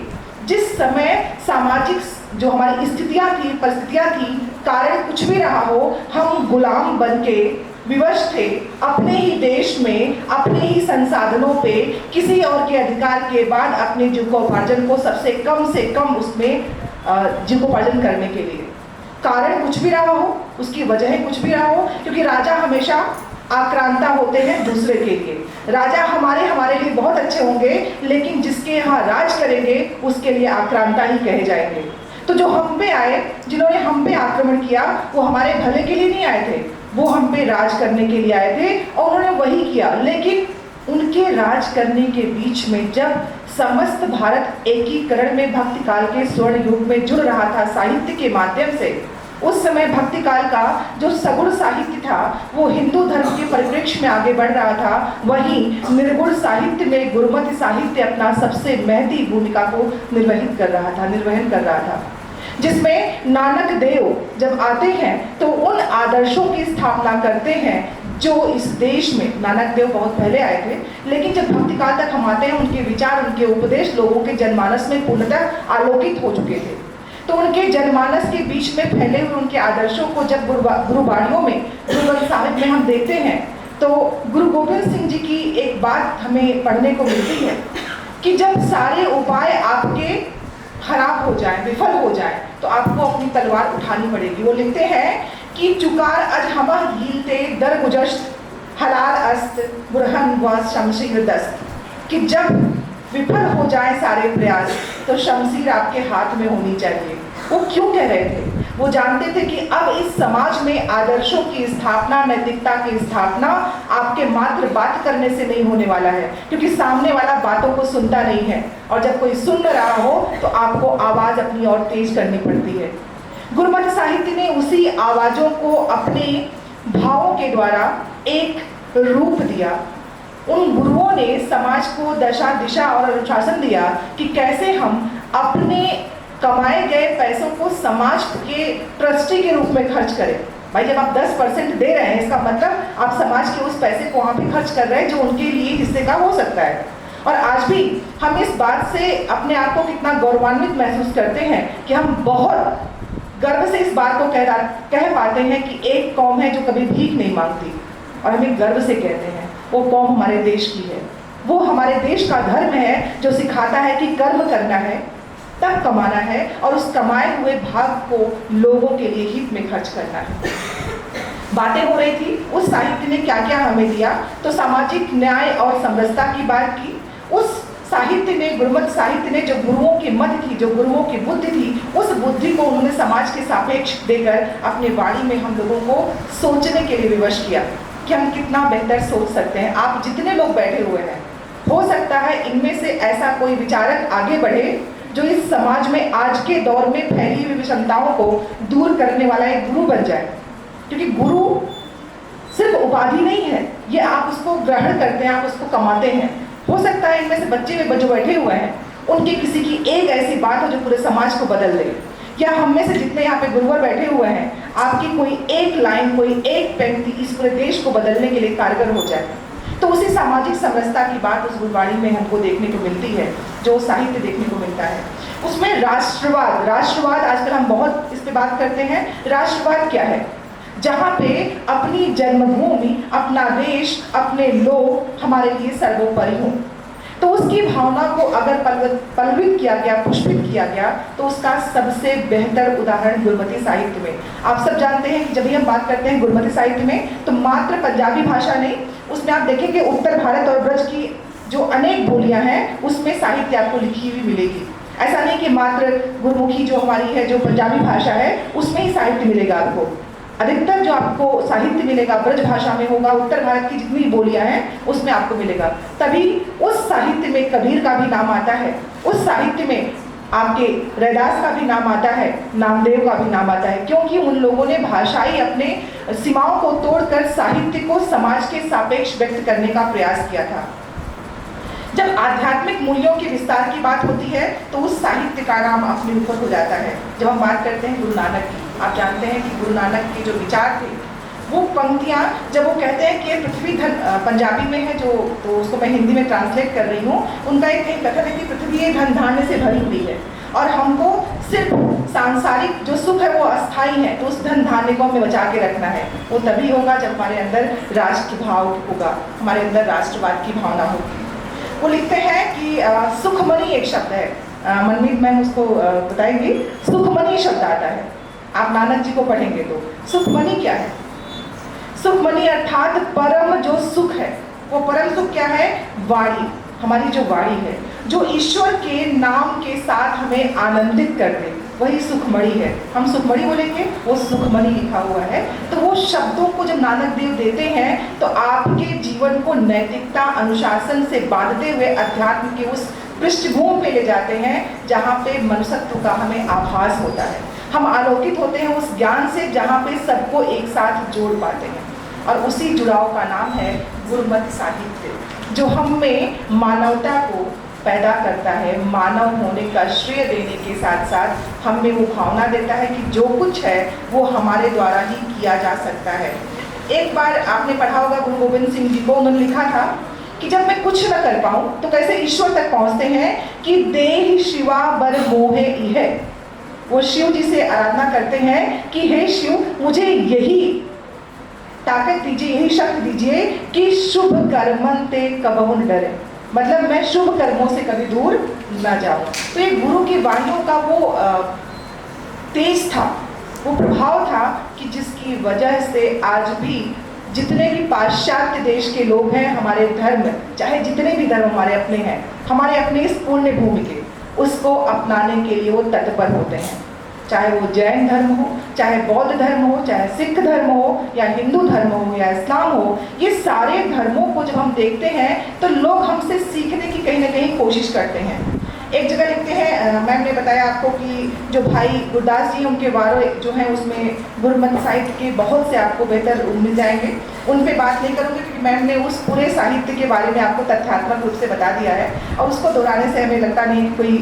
जिस समय सामाजिक जो हमारी स्थितियाँ थी, परिस्थितियाँ थी, कारण कुछ भी रहा हो, हम गुलाम बन के विवश थे अपने ही देश में, अपने ही संसाधनों पे, किसी और के अधिकार के बाद अपने जीविकोपार्जन को सबसे कम से कम उसमें जीविकोपार्जन करने के लिए। कारण कुछ भी रहा हो, उसकी वजह कुछ भी रहा हो, क्योंकि राजा हमेशा आक्रांता होते हैं दूसरे के लिए। राजा हमारे लिए बहुत अच्छे होंगे, लेकिन जिसके यहाँ राज करेंगे उसके लिए आक्रांता ही कहे जाएंगे। तो जो हम पे आए, जिन्होंने हम पे आक्रमण किया, वो हमारे भले के लिए नहीं आए थे, वो हम पे राज करने के लिए आए थे और उन्होंने वही किया। लेकिन उनके राज करने के बीच में जब समस्त भारत एकीकरण में भक्ति काल के स्वर्ण युग में जुड़ रहा था साहित्य के माध्यम से, उस समय भक्ति काल का जो सगुण साहित्य था वो हिंदू धर्म के परिप्रेक्ष्य में आगे बढ़ रहा था। वहीं निर्गुण साहित्य में गुरुमत साहित्य अपना सबसे महती भूमिका को निर्वहन कर रहा था, जिसमें नानक देव जब आते हैं तो उन आदर्शों की स्थापना करते हैं जो इस देश में, नानक देव बहुत पहले आए थे, लेकिन जब भक्ति काल तक हम आते हैं उनके विचार, उनके उपदेश लोगों के जनमानस में पूर्णतः आलोकित हो चुके थे। तो उनके जनमानस के बीच में फैले हुए उनके आदर्शों को जब गुरुबाणियों में, गुरु ग्रंथ साहिब में हम देखते हैं तो गुरु गोविंद सिंह जी की एक बात हमें पढ़ने को मिलती है कि जब सारे उपाय आपके खराब हो जाएं, विफल हो जाएं, तो आपको अपनी तलवार उठानी पड़ेगी। वो लिखते हैं कि चुकार अज हम हीलते दर गुजश्त हलाल अस्त बुरहन व शमशीर दस्त, कि जब विफल हो जाए सारे प्रयास तो शमशीर आपके हाथ में होनी चाहिए। वो क्यों कह रहे थे? वो जानते थे कि अब इस समाज में आदर्शों की स्थापना, नैतिकता की स्थापना आपके मात्र बात करने से नहीं होने वाला है, क्योंकि सामने वाला बातों को सुनता नहीं है, और जब कोई सुन रहा हो तो आपको आवाज अपनी और तेज करनी पड़ती है। गुरुमत साहित्य ने उसी आवाजों को अपने भावों के द्वारा एक रूप दिया। उन गुरुओं ने समाज को दशा, दिशा और अनुशासन दिया कि कैसे हम अपने कमाए गए पैसों को समाज के ट्रस्टी के रूप में खर्च करें। भाई जब आप 10% दे रहे हैं, इसका मतलब आप समाज के उस पैसे को वहाँ पे खर्च कर रहे हैं जो उनके लिए हिस्से का हो सकता है। और आज भी हम इस बात से अपने आप को कितना गौरवान्वित महसूस करते हैं कि हम बहुत गर्व से इस बात को कह पाते हैं कि एक कौम है जो कभी भीख नहीं मांगती, और हमें गर्व से कहते हैं वो कौम हमारे देश की है। वो हमारे देश का धर्म है जो सिखाता है कि कर्म करना है, तब कमाना है, और उस कमाए हुए भाग को लोगों के लिए हित में खर्च करना है। बातें हो रही थी उस साहित्य ने क्या क्या हमें दिया, तो सामाजिक न्याय और समरसता की बात की। उस साहित्य ने, गुरुमत साहित्य ने जो गुरुओं की मत थी, जो गुरुओं की बुद्धि थी, उस बुद्धि को उन्होंने समाज के सापेक्ष देकर अपनी वाणी में हम लोगों को सोचने के लिए विवश किया कि हम कितना बेहतर सोच सकते हैं। आप जितने लोग बैठे हुए हैं, हो सकता है इनमें से ऐसा कोई विचारक आगे बढ़े जो इस समाज में आज के दौर में फैली हुई विषमताओं को दूर करने वाला एक गुरु बन जाए। क्योंकि गुरु सिर्फ उपाधि नहीं है, ये आप उसको ग्रहण करते हैं, आप उसको कमाते हैं। हो सकता है इनमें से बच्चे जो बैठे हुए हैं उनके किसी की एक ऐसी बात हो जो पूरे समाज को बदल दे, या हम में से जितने यहाँ पे गुरुवर बैठे हुए हैं, आपकी कोई एक लाइन, कोई एक पंक्ति इस पूरे देश को बदलने के लिए कारगर हो जाए। तो उसी सामाजिक समरसता की बात उस गुरबाणी में हमको देखने को मिलती है, जो साहित्य देखने को मिलता है। उसमें राष्ट्रवाद आजकल हम बहुत इस पे बात करते हैं। राष्ट्रवाद क्या है? जहाँ पे अपनी जन्मभूमि, अपना देश, अपने लोग हमारे लिए सर्वोपरि हों, तो उसकी भावना को अगर पल्लवित किया गया, पुष्पित किया गया, तो उसका सबसे बेहतर उदाहरण गुरुमती साहित्य में। आप सब जानते हैं कि जब भी हम बात करते हैं गुरुमती साहित्य में, तो मात्र पंजाबी भाषा नहीं, उसमें आप देखेंगे उत्तर भारत और ब्रज की जो अनेक बोलियां हैं उसमें साहित्य आपको लिखी हुई मिलेगी। ऐसा नहीं कि मात्र गुरुमुखी जो हमारी है, जो पंजाबी भाषा है, उसमें ही साहित्य मिलेगा आपको। अधिकतर जो आपको साहित्य मिलेगा ब्रज भाषा में होगा, उत्तर भारत की जितनी बोलियां हैं उसमें आपको मिलेगा। तभी उस साहित्य में कबीर का भी नाम आता है, उस साहित्य में आपके रैदास का भी नाम आता है, नामदेव का भी नाम आता है, क्योंकि उन लोगों ने भाषाई अपने सीमाओं को तोड़कर साहित्य को समाज के सापेक्ष व्यक्त करने का प्रयास किया था। जब आध्यात्मिक मूल्यों के विस्तार की बात होती है तो उस साहित्य का नाम अपने ऊपर हो जाता है। जब हम बात करते हैं गुरु नानक की, आप जानते हैं कि गुरु नानक के जो विचार थे, वो पंक्तियाँ जब वो कहते हैं कि पृथ्वी धन, पंजाबी में है जो, तो उसको मैं हिंदी में ट्रांसलेट कर रही हूँ। उनका एक कहीं कथन है कि पृथ्वी धन धान्य से भरी हुई है और हमको सिर्फ सांसारिक जो सुख है वो अस्थाई है, तो उस धन धान्य को हमें बचा के रखना है। वो तभी होगा जब हमारे अंदर राष्ट्र भाव होगा, हमारे अंदर राष्ट्रवाद की भावना होगी। वो लिखते हैं कि सुखमणि एक शब्द है, मनमीत मैम उसको बताएंगी। सुखमणि शब्द आता है, आप नानक जी को पढ़ेंगे तो सुखमणि क्या है? सुखमणि अर्थात परम जो सुख है, वो परम सुख क्या है? वाणी, हमारी जो वाणी है, जो ईश्वर के नाम के साथ हमें आनंदित कर दे, वही सुखमणि है। हम सुखमणि बोलेंगे, वो सुखमणि लिखा हुआ है। तो वो शब्दों को जब नानक देव देते हैं तो आपके जीवन को नैतिकता, अनुशासन से बांधते हुए अध्यात्म के उस पृष्ठभूमि पे ले जाते हैं जहाँ पे मनुष्यत्व का हमें आभास होता है। हम आलोकित होते हैं उस ज्ञान से जहाँ पे सबको एक साथ जोड़ पाते हैं, और उसी जुड़ाव का नाम है गुरुमत साहित्य, जो हम में मानवता को, पैदा करता है, मानव होने का श्रेय देने के साथ साथ हम में वो भावना देता है कि जो कुछ है वो हमारे द्वारा ही किया जा सकता है। एक बार आपने पढ़ा होगा गुरु गोविंद सिंह जी को, उन्होंने लिखा था कि जब मैं कुछ न कर पाऊँ तो कैसे ईश्वर तक पहुँचते हैं कि देहि शिवा बर मोहे इह। वो शिव जी से आराधना करते हैं कि हे शिव, मुझे यही ताकत दीजिए, यही शक्ति दीजिए कि शुभ कर्मन ते कबहु न डरे, मतलब मैं शुभ कर्मों से कभी दूर न जाऊं। तो ये गुरु की वाणियों का वो तेज था, वो प्रभाव था कि जिसकी वजह से आज भी जितने भी पाश्चात्य देश के लोग हैं, हमारे धर्म, चाहे जितने भी धर्म हमारे अपने हैं, हमारे अपने इस पुण्य भूमि के, उसको अपनाने के लिए वो तत्पर होते हैं। चाहे वो जैन धर्म हो, चाहे बौद्ध धर्म हो, चाहे सिख धर्म हो, या हिंदू धर्म हो, या इस्लाम हो, ये सारे धर्मों को जब हम देखते हैं तो लोग हमसे सीखने की कहीं ना कहीं कोशिश करते हैं। एक जगह लिखते हैं, मैम ने बताया आपको कि जो भाई गुरदास जी, उनके वारों जो हैं उसमें गुरमत साहित्य के बहुत से आपको बेहतर मिल जाएंगे। उन पे बात नहीं करूँगी क्योंकि मैम ने उस पूरे साहित्य के बारे में आपको तथ्यात्मक रूप से बता दिया है और उसको दोहराने से हमें लगता नहीं कि कोई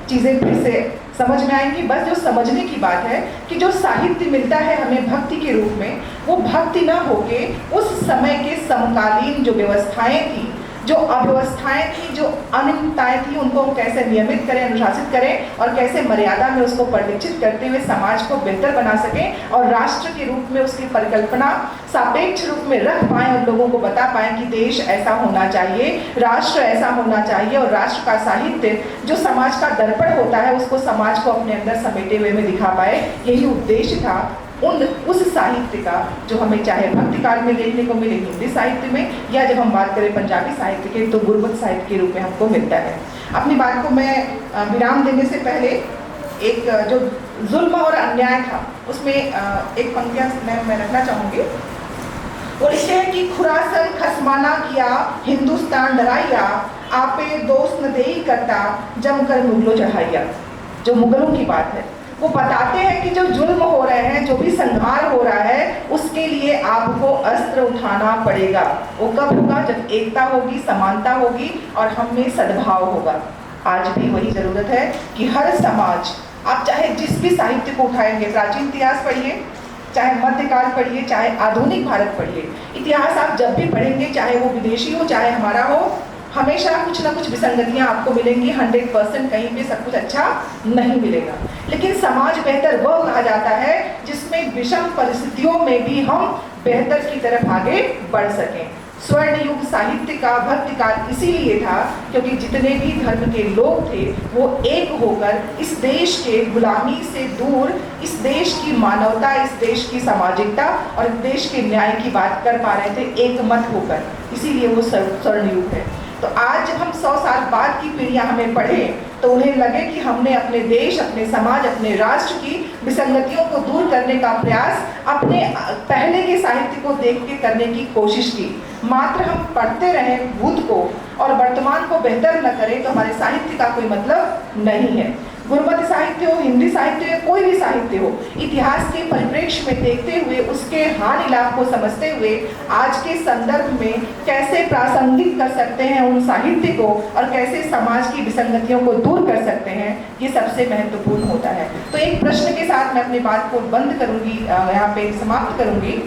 चीज़ें फिर से समझ में आएंगी। बस जो समझने की बात है कि जो साहित्य मिलता है हमें भक्ति के रूप में, वो भक्ति न होके उस समय के समकालीन जो व्यवस्थाएं थी, जो अव्यवस्थाएं थी, जो अनियमितताएं थी, उनको हम कैसे नियमित करें, अनुशासित करें और कैसे मर्यादा में उसको परिलक्षित करते हुए समाज को बेहतर बना सकें और राष्ट्र के रूप में उसकी परिकल्पना सापेक्ष रूप में रख पाएं और लोगों को बता पाएं कि देश ऐसा होना चाहिए, राष्ट्र ऐसा होना चाहिए और राष्ट्र का साहित्य जो समाज का दर्पण होता है उसको समाज को अपने अंदर समेटे हुए में दिखा पाए। यही उद्देश्य था उस साहित्य का जो हमें चाहे भक्ति काल में देखने को मिले हिंदी साहित्य में, या जब हम बात करें पंजाबी साहित्य के तो गुरमत साहित्य के रूप में हमको मिलता है। अपनी बात को मैं विराम देने से पहले एक जो जुल्म और अन्याय था उसमें एक पंक्तियां मैं रखना चाहूँगी। वो लिखते हैं कि खुरासन खसमाना किया, हिंदुस्तान डराइया, आपे दोस्त न देई करता, जमकर मुगलों चढ़ाइया। जो मुगलों की बात है वो बताते हैं कि जो जुल्म हो रहे हैं, जो भी संहार हो रहा है, उसके लिए आपको अस्त्र उठाना पड़ेगा। वो कब होगा? जब एकता होगी, समानता होगी और हम में सद्भाव होगा। आज भी वही जरूरत है कि हर समाज, आप चाहे जिस भी साहित्य को उठाएंगे, प्राचीन इतिहास पढ़िए, चाहे मध्यकाल पढ़िए, चाहे आधुनिक भारत पढ़िए, इतिहास आप जब भी पढ़ेंगे, चाहे वो विदेशी हो चाहे हमारा हो, हमेशा कुछ ना कुछ विसंगतियां आपको मिलेंगी। 100% कहीं भी सब कुछ अच्छा नहीं मिलेगा। लेकिन समाज बेहतर वह कहा जाता है जिसमें विषम परिस्थितियों में भी हम बेहतर की तरफ आगे बढ़ सकें। स्वर्ण युग साहित्य का भक्ति काल इसीलिए था क्योंकि जितने भी धर्म के लोग थे वो एक होकर इस देश के गुलामी से दूर, इस देश की मानवता, इस देश की सामाजिकता और इस देश के न्याय की बात कर पा रहे थे एक मत होकर। इसीलिए वो स्वर्ण युग है। तो आज जब हम 100 साल बाद की पीढ़ियां हमें पढ़ें तो उन्हें लगे कि हमने अपने देश, अपने समाज, अपने राष्ट्र की विसंगतियों को दूर करने का प्रयास अपने पहले के साहित्य को देख के करने की कोशिश की। मात्र हम पढ़ते रहें भूत को और वर्तमान को बेहतर न करें तो हमारे साहित्य का कोई मतलब नहीं है। गुरमत साहित्य हो, हिंदी साहित्य हो, कोई भी साहित्य हो, इतिहास के परिप्रेक्ष्य में देखते हुए, उसके हानि लाभ को समझते हुए आज के संदर्भ में कैसे प्रासंगिक कर सकते हैं उन साहित्य को और कैसे समाज की विसंगतियों को दूर कर सकते हैं, ये सबसे महत्वपूर्ण होता है। तो एक प्रश्न के साथ मैं अपनी बात को बंद करूंगी, यहाँ पे समाप्त करूंगी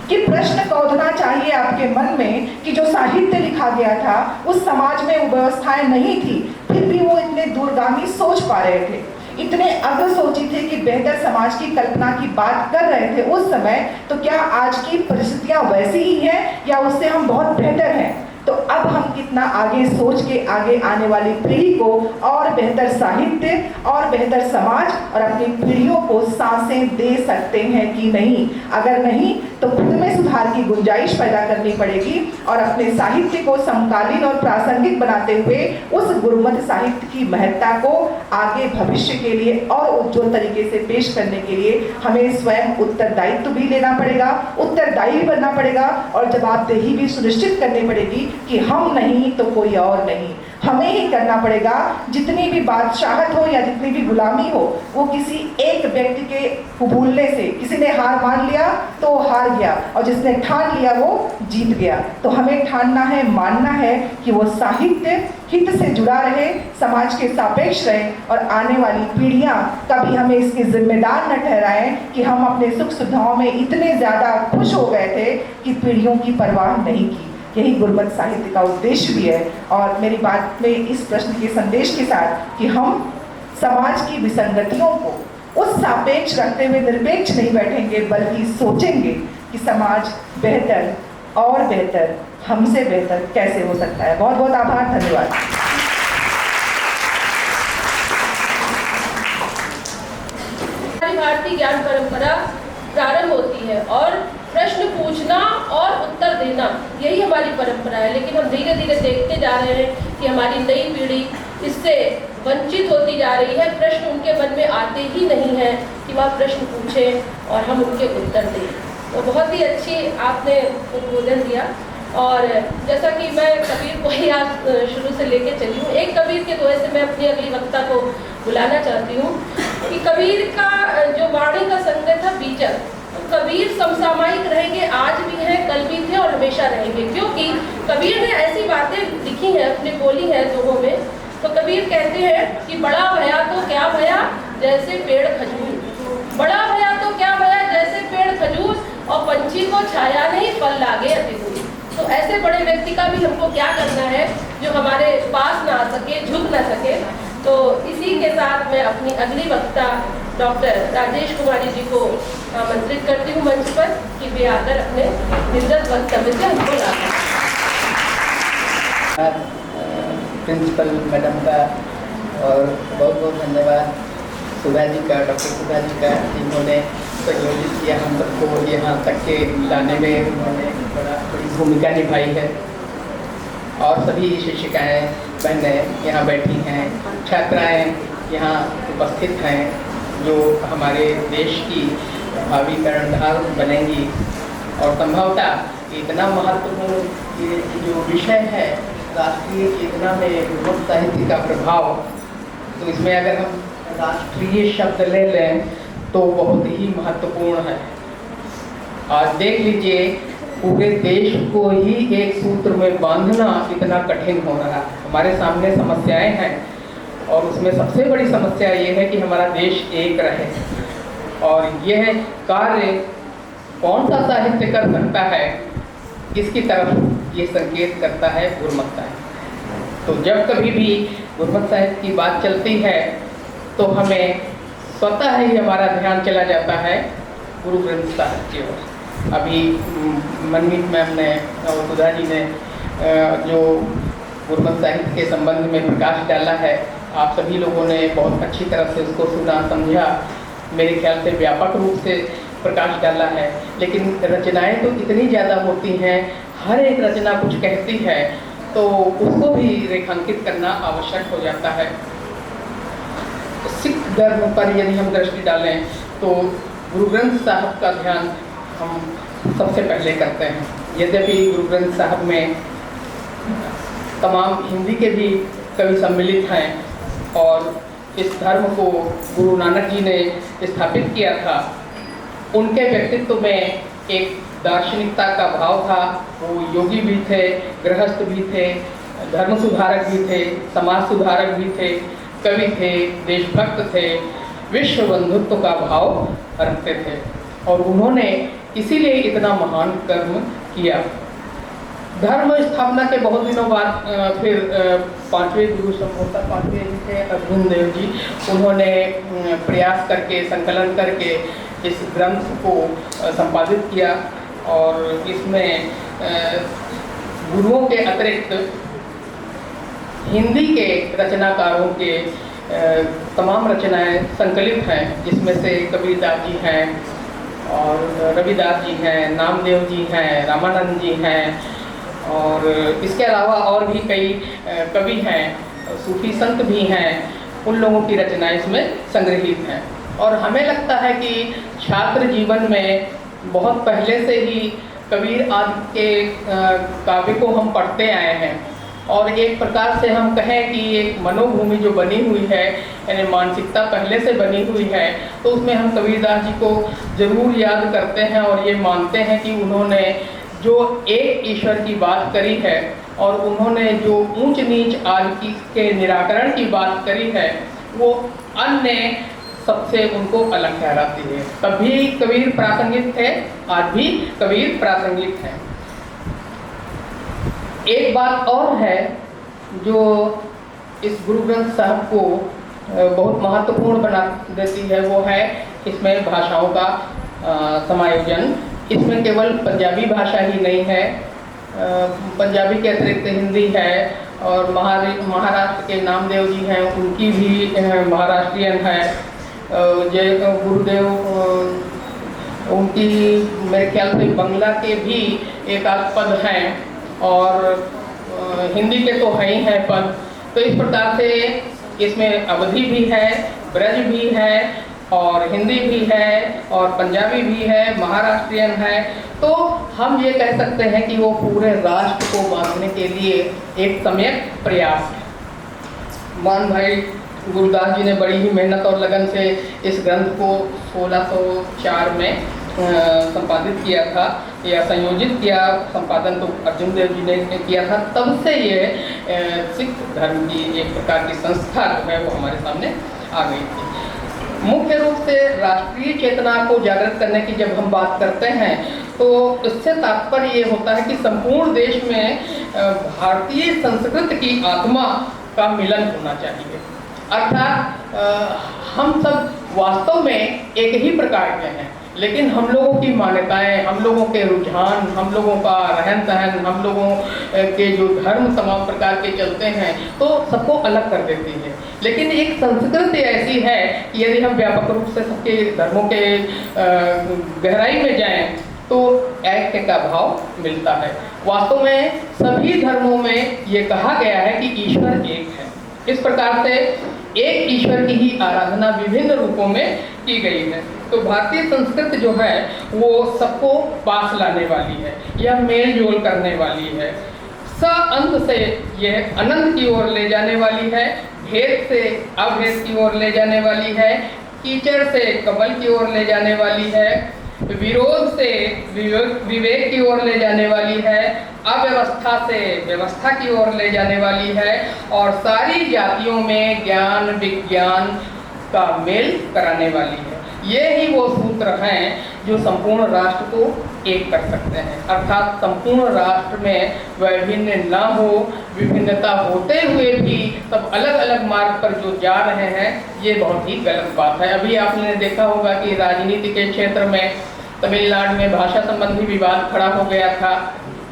कि प्रश्न कौधना चाहिए आपके मन में कि जो साहित्य लिखा गया था उस समाज में वो व्यवस्थाएं नहीं थी, फिर भी वो इतने दूरगामी सोच पा रहे थे, इतने अग्र सोची थे कि बेहतर समाज की कल्पना की बात कर रहे थे उस समय। तो क्या आज की परिस्थितियां वैसी ही हैं या उससे हम बहुत बेहतर हैं? तो अब हम कितना आगे सोच के आगे आने वाली पीढ़ी को और बेहतर साहित्य और बेहतर समाज और अपनी पीढ़ियों को सांसें दे सकते हैं कि नहीं? अगर नहीं तो खुद में सुधार की गुंजाइश पैदा करनी पड़ेगी और अपने साहित्य को समकालीन और प्रासंगिक बनाते हुए उस गुरमत साहित्य की महत्ता को आगे भविष्य के लिए और उज्ज्वल तरीके से पेश करने के लिए हमें स्वयं उत्तरदायित्व भी लेना पड़ेगा, उत्तरदायी बनना पड़ेगा और जवाबदेही भी सुनिश्चित करनी पड़ेगी कि हम नहीं तो कोई और नहीं। हमें ही करना पड़ेगा। जितनी भी बादशाहत हो या जितनी भी गुलामी हो, वो किसी एक व्यक्ति के भूलने से, किसी ने हार मान लिया तो वो हार गया, और जिसने ठान लिया वो जीत गया। तो हमें ठानना है, मानना है कि वो साहित्य हित से जुड़ा रहे, समाज के सापेक्ष रहे, और आने वाली पीढ़ियां कभी हमें इसके जिम्मेदार न ठहराएं कि हम अपने सुख सुविधाओं में इतने ज़्यादा खुश हो गए थे कि पीढ़ियों की परवाह नहीं की। यही गुरमत साहित्य का उद्देश्य भी है। और मेरी बात में इस प्रश्न के संदेश के साथ कि हम समाज की विसंगतियों को उस सापेक्ष रखते हुए निरपेक्ष नहीं बैठेंगे, बल्कि सोचेंगे कि समाज बेहतर और बेहतर, हमसे बेहतर कैसे हो सकता है। बहुत बहुत आभार, धन्यवाद। हमारी भारतीय ज्ञान परंपरा प्रारंभ होती है और प्रश्न पूछना और उत्तर देना, यही हमारी परंपरा है। लेकिन हम धीरे धीरे देखते जा रहे हैं कि हमारी नई पीढ़ी इससे वंचित होती जा रही है। प्रश्न उनके मन में आते ही नहीं है कि वह प्रश्न पूछें और हम उनके उत्तर दें। तो बहुत ही अच्छी आपने उद्बोधन दिया। और जैसा कि मैं कबीर को ही आज शुरू से लेके चली हूँ, एक कबीर के दोहे से मैं अपनी अगली वक्ता को बुलाना चाहती हूँ कि कबीर का जो वाणी का संगत था बीजक, तो कबीर समसामयिक रहेंगे, आज भी हैं, कल भी थे और हमेशा रहेंगे। क्योंकि कबीर ने ऐसी बातें लिखी हैं, अपने बोली हैं दोहों में। तो कबीर कहते हैं कि बड़ा भया तो क्या भया जैसे पेड़ खजूर, बड़ा भया तो क्या भया जैसे पेड़ खजूर, और पंछी को छाया नहीं फल लागे अति दूर। तो ऐसे बड़े व्यक्ति का भी हमको क्या करना है जो हमारे पास ना आ सके, झुक ना सके। तो इसी के साथ मैं अपनी अगली वक्ता डॉक्टर राजेश कुमारी जी को आमंत्रित करती हूँ मंच पर कि वे आकर अपने निर्गत वक्तव्य से हमको लाएं। प्रिंसिपल मैडम का और बहुत बहुत धन्यवाद सुधा जी का, डॉक्टर सुधा जी का, जिन्होंने संयोजित किया हम सबको यहाँ तक के लाने में, उन्होंने बड़ी भूमिका निभाई है। और सभी शिक्षिकाएँ बहनें यहाँ बैठी हैं, छात्राएँ यहाँ उपस्थित हैं, जो हमारे देश की भावी कर्णधार बनेंगी। और संभवतः इतना महत्वपूर्ण ये जो विषय है राष्ट्रीय चेतना में गुरमत साहित्य का प्रभाव, तो इसमें अगर हम राष्ट्रीय शब्द ले लें तो बहुत ही महत्वपूर्ण है। आज देख लीजिए, पूरे देश को ही एक सूत्र में बांधना इतना कठिन हो रहा है। हमारे सामने समस्याएं हैं और उसमें सबसे बड़ी समस्या ये है कि हमारा देश एक रहे। और यह कार्य कौन सा साहित्य कर सकता है, इसकी तरफ ये संकेत करता है गुरमत साहित्य। तो जब कभी भी गुरमत साहित्य की बात चलती है तो हमें स्वतः ही हमारा ध्यान चला जाता है गुरु ग्रंथ साहिब की ओर। अभी मनमीत मैम ने और सुधा जी ने जो गुरमत साहित्य के संबंध में प्रकाश डाला है, आप सभी लोगों ने बहुत अच्छी तरह से उसको सुना, समझा, मेरे ख्याल से व्यापक रूप से प्रकाश डाला है। लेकिन रचनाएं तो इतनी ज़्यादा होती हैं, हर एक रचना कुछ कहती है, तो उसको भी रेखांकित करना आवश्यक हो जाता है। सिख धर्म पर यदि हम दृष्टि डालें तो गुरु ग्रंथ साहब का ध्यान हम सबसे पहले करते हैं। यद्यपि गुरु ग्रंथ साहब में तमाम हिंदी के भी कवि सम्मिलित हैं और इस धर्म को गुरु नानक जी ने स्थापित किया था। उनके व्यक्तित्व में एक दार्शनिकता का भाव था। वो योगी भी थे, गृहस्थ भी थे, धर्म सुधारक भी थे, समाज सुधारक भी थे, कवि थे, देशभक्त थे, विश्व बंधुत्व का भाव रखते थे। और उन्होंने इसीलिए इतना महान कर्म किया। धर्म स्थापना के बहुत दिनों बाद फिर पांचवें गुरु संभवतः पांचवें जी थे अर्जुन देव जी, उन्होंने प्रयास करके, संकलन करके इस ग्रंथ को संपादित किया। और इसमें गुरुओं के अतिरिक्त हिंदी के रचनाकारों के तमाम रचनाएं संकलित हैं, जिसमें से कबीरदास जी हैं और रविदास जी हैं, नामदेव जी हैं, रामानंद जी हैं, और इसके अलावा और भी कई कवि हैं, सूफी संत भी हैं। उन लोगों की रचनाएं इसमें संग्रहित हैं। और हमें लगता है कि छात्र जीवन में बहुत पहले से ही कबीर आदि के काव्य को हम पढ़ते आए हैं और एक प्रकार से हम कहें कि एक मनोभूमि जो बनी हुई है, यानी मानसिकता पहले से बनी हुई है, तो उसमें हम कबीरदास जी को ज़रूर याद करते हैं और ये मानते हैं कि उन्होंने जो एक ईश्वर की बात करी है और उन्होंने जो ऊंच नीच आज की के निराकरण की बात करी है, वो अन्य सबसे उनको अलग ठहराती है। तब भी कबीर प्रासंगिक थे, आज भी कबीर प्रासंगिक हैं। एक बात और है जो इस गुरु ग्रंथ साहब को बहुत महत्वपूर्ण बना देती है, वो है इसमें भाषाओं का समायोजन। इसमें केवल पंजाबी भाषा ही नहीं है, पंजाबी के अतिरिक्त हिंदी है और महाराष्ट्र के नामदेव जी हैं, उनकी भी महाराष्ट्रियन है। जय गुरुदेव उनकी मेरे ख्याल से बंगला के भी एक आध पद हैं और हिंदी के तो हैं ही हैं पद। तो इस प्रकार से इसमें अवधी भी है, ब्रज भी है और हिंदी भी है और पंजाबी भी है, महाराष्ट्रियन है। तो हम ये कह सकते हैं कि वो पूरे राष्ट्र को बांधने के लिए एक सम्यक प्रयास है। मान भाई गुरुदास जी ने बड़ी ही मेहनत और लगन से इस ग्रंथ को 1604 में संपादित किया था या संयोजित किया। संपादन तो अर्जुन देव जी ने किया था। तब से ये सिख धर्म की एक प्रकार की संस्था जो है वो हमारे सामने आ गई थी। मुख्य रूप से राष्ट्रीय चेतना को जागृत करने की जब हम बात करते हैं तो इससे तात्पर्य ये होता है कि संपूर्ण देश में भारतीय संस्कृति की आत्मा का मिलन होना चाहिए। अर्थात हम सब वास्तव में एक ही प्रकार के हैं, लेकिन हम लोगों की मान्यताएं, हम लोगों के रुझान, हम लोगों का रहन सहन, हम लोगों के जो धर्म तमाम प्रकार के चलते हैं, तो सबको अलग कर देती है। लेकिन एक संस्कृति ऐसी है कि यदि हम व्यापक रूप से सबके धर्मों के गहराई में जाएं तो ऐक्य का भाव मिलता है। वास्तव में सभी धर्मों में ये कहा गया है कि ईश्वर एक है। इस प्रकार से एक ईश्वर की ही आराधना विभिन्न रूपों में की गई है। तो भारतीय संस्कृति जो है वो सबको पास लाने वाली है, यह मेल जोल करने वाली है, स अंत से यह अनंत की ओर ले जाने वाली है, भेद से अभेद की ओर ले जाने वाली है, कीचड़ से कमल की ओर ले जाने वाली है, विरोध से विवेक की ओर ले जाने वाली है, अव्यवस्था से व्यवस्था की ओर ले जाने वाली है और सारी जातियों में ज्ञान विज्ञान का मेल कराने वाली है। ये ही वो सूत्र हैं जो संपूर्ण राष्ट्र को एक कर सकते हैं। अर्थात संपूर्ण राष्ट्र में वैभिन्न न हो, विभिन्नता होते हुए भी सब अलग अलग मार्ग पर जो जा रहे हैं, ये बहुत ही गलत बात है। अभी आपने देखा होगा कि राजनीति के क्षेत्र में तमिलनाडु में भाषा संबंधी विवाद खड़ा हो गया था।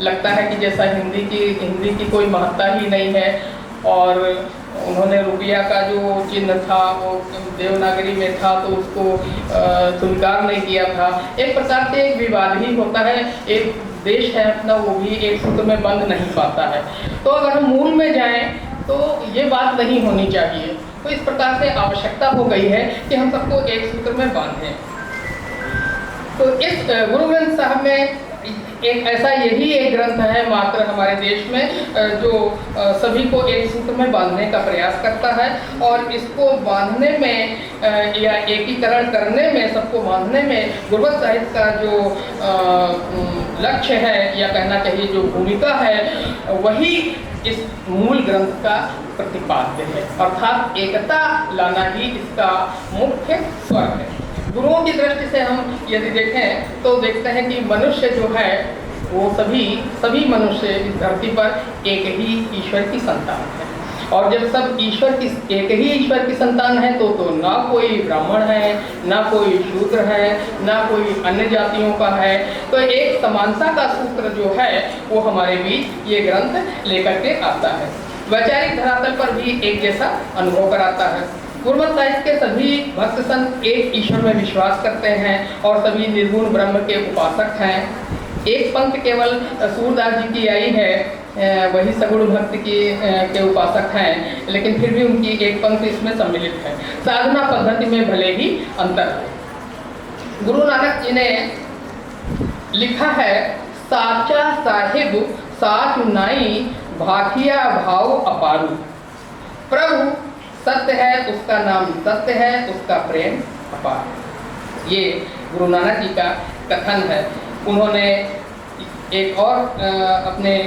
लगता है कि जैसा हिंदी की कोई महत्ता ही नहीं है और उन्होंने रुपया का जो चिन्ह था वो देवनागरी में था तो उसको स्वीकार नहीं किया था। एक प्रकार से एक विवाद ही होता है। एक देश है अपना, वो भी एक सूत्र में बंध नहीं पाता है। तो अगर हम मूल में जाएं तो ये बात नहीं होनी चाहिए। तो इस प्रकार से आवश्यकता हो गई है कि हम सबको एक सूत्र में बांधें। तो इस गुरु ग्रंथ साहब में एक ऐसा यही एक ग्रंथ है मात्र हमारे देश में जो सभी को एक सूत्र में बांधने का प्रयास करता है और इसको बांधने में या एकीकरण करने में, सबको बांधने में गुरबत साहित्य का जो लक्ष्य है या कहना चाहिए जो भूमिका है, वही इस मूल ग्रंथ का प्रतिपाद्य है। अर्थात एकता लाना ही इसका मुख्य स्वर है। गुरुओं की दृष्टि से हम यदि देखें तो देखते हैं कि मनुष्य जो है वो सभी मनुष्य इस धरती पर एक ही ईश्वर की संतान है। और जब सब एक ही ईश्वर की संतान है तो ना कोई ब्राह्मण है, ना कोई शूद्र है, ना कोई अन्य जातियों का है। तो एक समानता का सूत्र जो है वो हमारे बीच ये ग्रंथ लेकर के आता है। वैचारिक धरातल पर भी एक जैसा अनुभव कराता है। गुरमत साहित्य के सभी भक्त संत एक ईश्वर में विश्वास करते हैं और सभी निर्गुण ब्रह्म के उपासक हैं। एक पंक्ति केवल सूरदास जी की आई है, वही सगुण भक्ति के उपासक हैं, लेकिन फिर भी उनकी एक पंक्ति इसमें सम्मिलित है। साधना पद्धति में भले ही अंतर है। गुरु नानक जी ने लिखा है, साचा साहिब साच नाई भाखिया भाव अपारू। प्रभु सत्य है, उसका नाम सत्य है, उसका प्रेम अपार। ये गुरु नानक जी का कथन है। उन्होंने एक और अपने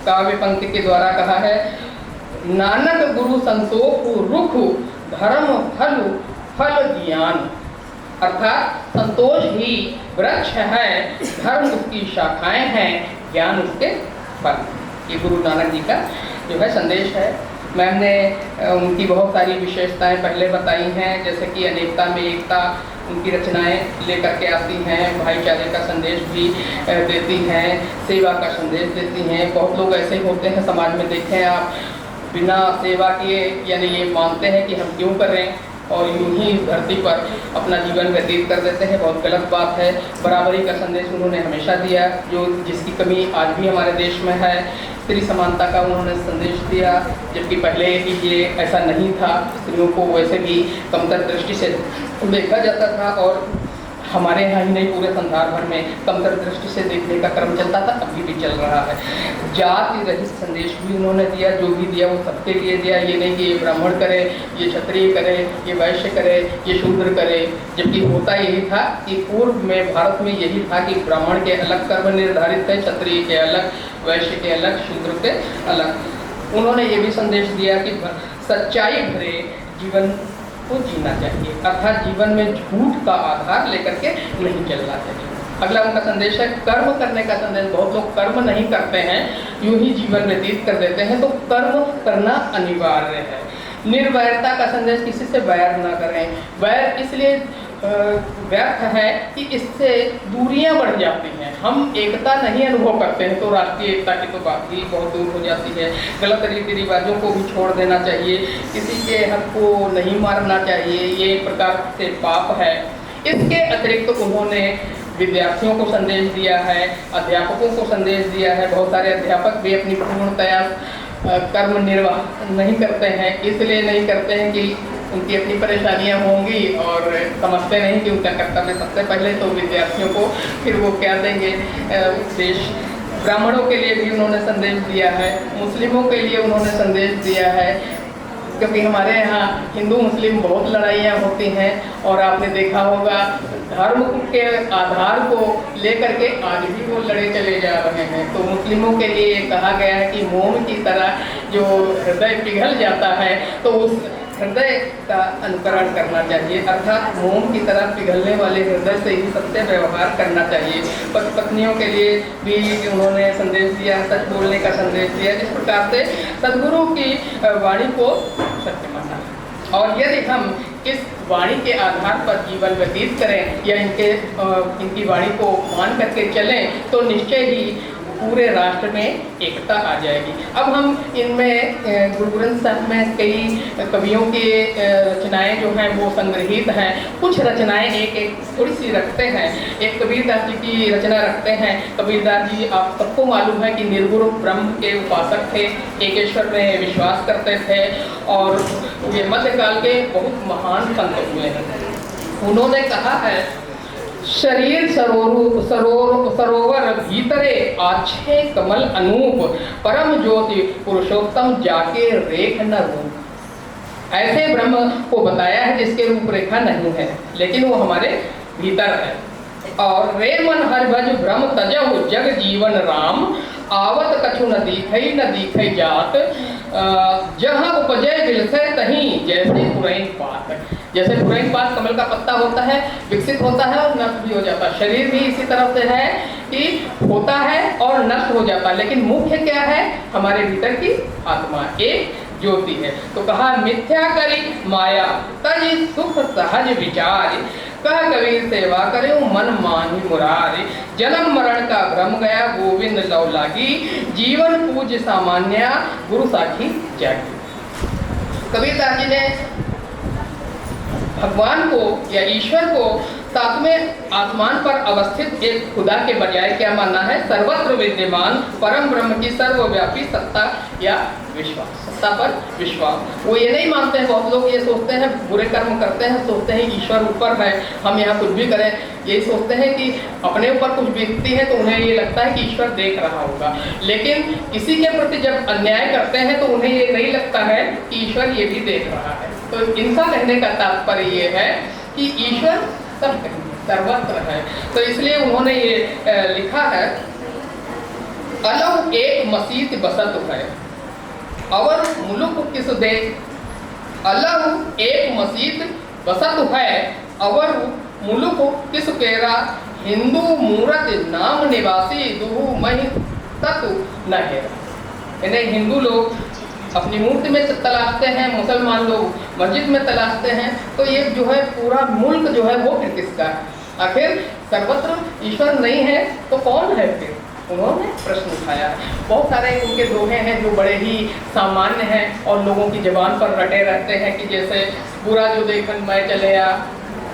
काव्य पंक्ति के द्वारा कहा है, नानक गुरु संतोख रुख धर्म फल फल ज्ञान। अर्थात संतोष ही वृक्ष है, धर्म उसकी शाखाएं हैं, ज्ञान उसके फल। ये गुरु नानक जी का जो है संदेश है। मैम ने उनकी बहुत सारी विशेषताएं पहले बताई हैं, जैसे कि अनेकता में एकता उनकी रचनाएं लेकर के आती हैं, भाईचारे का संदेश भी देती हैं, सेवा का संदेश देती हैं। बहुत लोग ऐसे होते हैं समाज में, देखें आप, बिना सेवा किए यानी ये मानते हैं कि हम क्यों करें और यूं ही धरती पर अपना जीवन व्यतीत कर देते हैं। बहुत गलत बात है। बराबरी का संदेश उन्होंने हमेशा दिया, जो जिसकी कमी आज भी हमारे देश में है। स्त्री समानता का उन्होंने संदेश दिया, जबकि पहले ये ऐसा नहीं था। स्त्रियों को वैसे भी कमतर दृष्टि से देखा जाता था और हमारे यहाँ ही नहीं पूरे संसार भर में कमतर दृष्टि से देखने का क्रम चलता था, अभी भी चल रहा है। जाति रहित संदेश भी उन्होंने दिया, जो भी दिया वो सबके लिए दिया। ये नहीं कि ये ब्राह्मण करे, ये क्षत्रिय करे, ये वैश्य करे, ये शूद्र करे, जबकि होता यही था कि पूर्व में भारत में यही था कि ब्राह्मण के अलग कर्म निर्धारित थे, क्षत्रिय के अलग, वैश्य के अलग, शूद्र के अलग। उन्होंने ये भी संदेश दिया कि सच्चाई भरे जीवन को जीना चाहिए, अर्थात जीवन में झूठ का आधार लेकर के नहीं चलना चाहिए। अगला उनका संदेश है कर्म करने का संदेश। बहुत लोग कर्म नहीं करते हैं, यूं ही जीवन व्यतीत कर देते हैं, तो कर्म करना अनिवार्य है। निर्वैरता का संदेश, किसी से वैर ना करें। वैर इसलिए व्यर्थ है कि इससे दूरियां बढ़ जाती हैं। हम एकता नहीं अनुभव करते हैं तो राष्ट्रीय एकता की तो बात ही बहुत दूर हो जाती है। गलत रीति रिवाजों को भी छोड़ देना चाहिए, किसी के हक को नहीं मारना चाहिए, ये एक प्रकार से पाप है। इसके अतिरिक्त उन्होंने विद्यार्थियों को संदेश दिया है, अध्यापकों को संदेश दिया है। बहुत सारे अध्यापक भी अपनी पूर्णतया कर्म निर्वाह नहीं करते हैं, इसलिए नहीं करते हैं कि उनकी अपनी परेशानियां होंगी और समझते नहीं कि उनका कर्तव्य सबसे पहले तो विद्यार्थियों को, फिर वो क्या देंगे उपदेश। ब्राह्मणों के लिए भी उन्होंने संदेश दिया है, मुस्लिमों के लिए उन्होंने संदेश दिया है, क्योंकि हमारे यहाँ हिंदू मुस्लिम बहुत लड़ाइयाँ होती हैं और आपने देखा होगा धर्म के आधार को लेकर के आज भी वो लड़े चले जा रहे हैं। तो मुस्लिमों के लिए ये कहा गया है कि मोम की तरह जो हृदय पिघल जाता है तो उस हृदय का अनुकरण करना चाहिए, अर्थात मोम की तरह पिघलने वाले हृदय से ही सबसे व्यवहार करना चाहिए। पति पत्नियों के लिए भी उन्होंने संदेश दिया, सच बोलने का संदेश दिया। इस प्रकार से सद्गुरु की वाणी को सत्य माना, और यदि हम इस वाणी के आधार पर जीवन व्यतीत करें या इनकी वाणी को मान करके चलें तो निश्चय ही पूरे राष्ट्र में एकता आ जाएगी। अब हम इनमें गुरु ग्रंथ साहब में कई कवियों की रचनाएं जो हैं वो संग्रहित हैं। कुछ रचनाएं एक एक थोड़ी सी रखते हैं। एक कबीरदास जी की रचना रखते हैं। कबीरदास जी आप सबको मालूम है कि निर्गुण ब्रह्म के उपासक थे, एकेश्वर में विश्वास करते थे और ये मध्यकाल के बहुत महान संत हुए हैं। उन्होंने कहा है, शरीर सरोवर भीतरे आछे कमल अनूप, परम ज्योति पुरुषोत्तम जाके रेख न रूप। ऐसे ब्रह्म को बताया है जिसके रूपरेखा नहीं है, लेकिन वो हमारे भीतर है। और रे मन हर भज ब्रह्म तजहु जग जीवन राम, आवत कछु न दिखै जात, जहाँ उपजय बिलसे तहीं जैसे पुरैन पात। जैसे पुरैन पात कमल का पत्ता होता है, विकसित होता है और नष्ट भी हो जाता है। शरीर भी इसी तरह से है कि होता है और नष्ट हो जाता है, लेकिन मुख्य क्या है? हमारे भीतर की आत्मा एक ज्योति है। तो कहा, मिथ्या करी माया तज सुख सहज विचार, कह कबीर सेवा करे मन मानी मुरारी, जन्म मरण का भ्रम गया गोविंद लौ लागी, जीवन पूज सामान्य गुरु साखी जागी। कबीरदास जी ने भगवान को या ईश्वर को सातवें आसमान पर अवस्थित एक खुदा के बजाय क्या मानना है? सर्वत्र विद्यमान परम ब्रह्म की सर्वव्यापी सत्ता या विश्वास, सत्ता पर विश्वास। वो ये नहीं मानते हैं, बहुत लोग ये सोचते हैं, बुरे कर्म करते हैं, सोचते हैं ईश्वर ऊपर है, हम यहाँ कुछ भी करें, यही सोचते हैं कि अपने ऊपर कुछ बीतती है तो उन्हें ये लगता है कि ईश्वर देख रहा होगा। लेकिन किसी के प्रति जब अन्याय करते हैं तो उन्हें ये नहीं लगता है कि ईश्वर ये भी देख रहा है। तो इनका कहने का तात्पर्य ये है कि ईश्वर सब कहीं सर्वत्र है। तो इसलिए उन्होंने ये लिखा है, अलग एक मसीत बसत है और मुल्क किस देख, अलग एक मसीत बसत है और मुल्क किस केरा, हिंदू मूरत नाम निवासी दुहु मही तत्व न हेरा। इन्हें हिंदू लोग अपनी मूर्ति में तलाशते हैं, मुसलमान लोग मस्जिद में तलाशते हैं, तो ये जो है पूरा मुल्क जो है वो फिर किसका है? आखिर सर्वत्र ईश्वर नहीं है तो कौन है फिर? उन्होंने प्रश्न उठाया। बहुत सारे उनके दोहे हैं जो बड़े ही सामान्य हैं और लोगों की ज़बान पर रटे रहते हैं कि जैसे बुरा जो देखन मैं चले आ,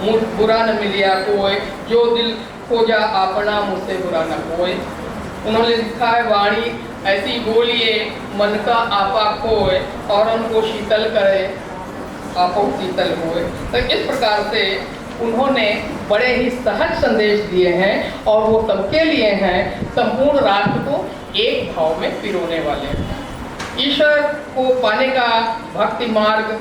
मुझ बुरा न मिलिया कोई, जो दिल खोजा अपना मुझसे बुरा न कोई। उन्होंने लिखा है, वाणी ऐसी बोलिए मन का आपा खोए और उनको शीतल करे आपो शीतल होए। तो इस प्रकार से उन्होंने बड़े ही सहज संदेश दिए हैं और वो सबके लिए हैं, संपूर्ण राष्ट्र को एक भाव में पिरोने वाले। ईश्वर को पाने का भक्ति मार्ग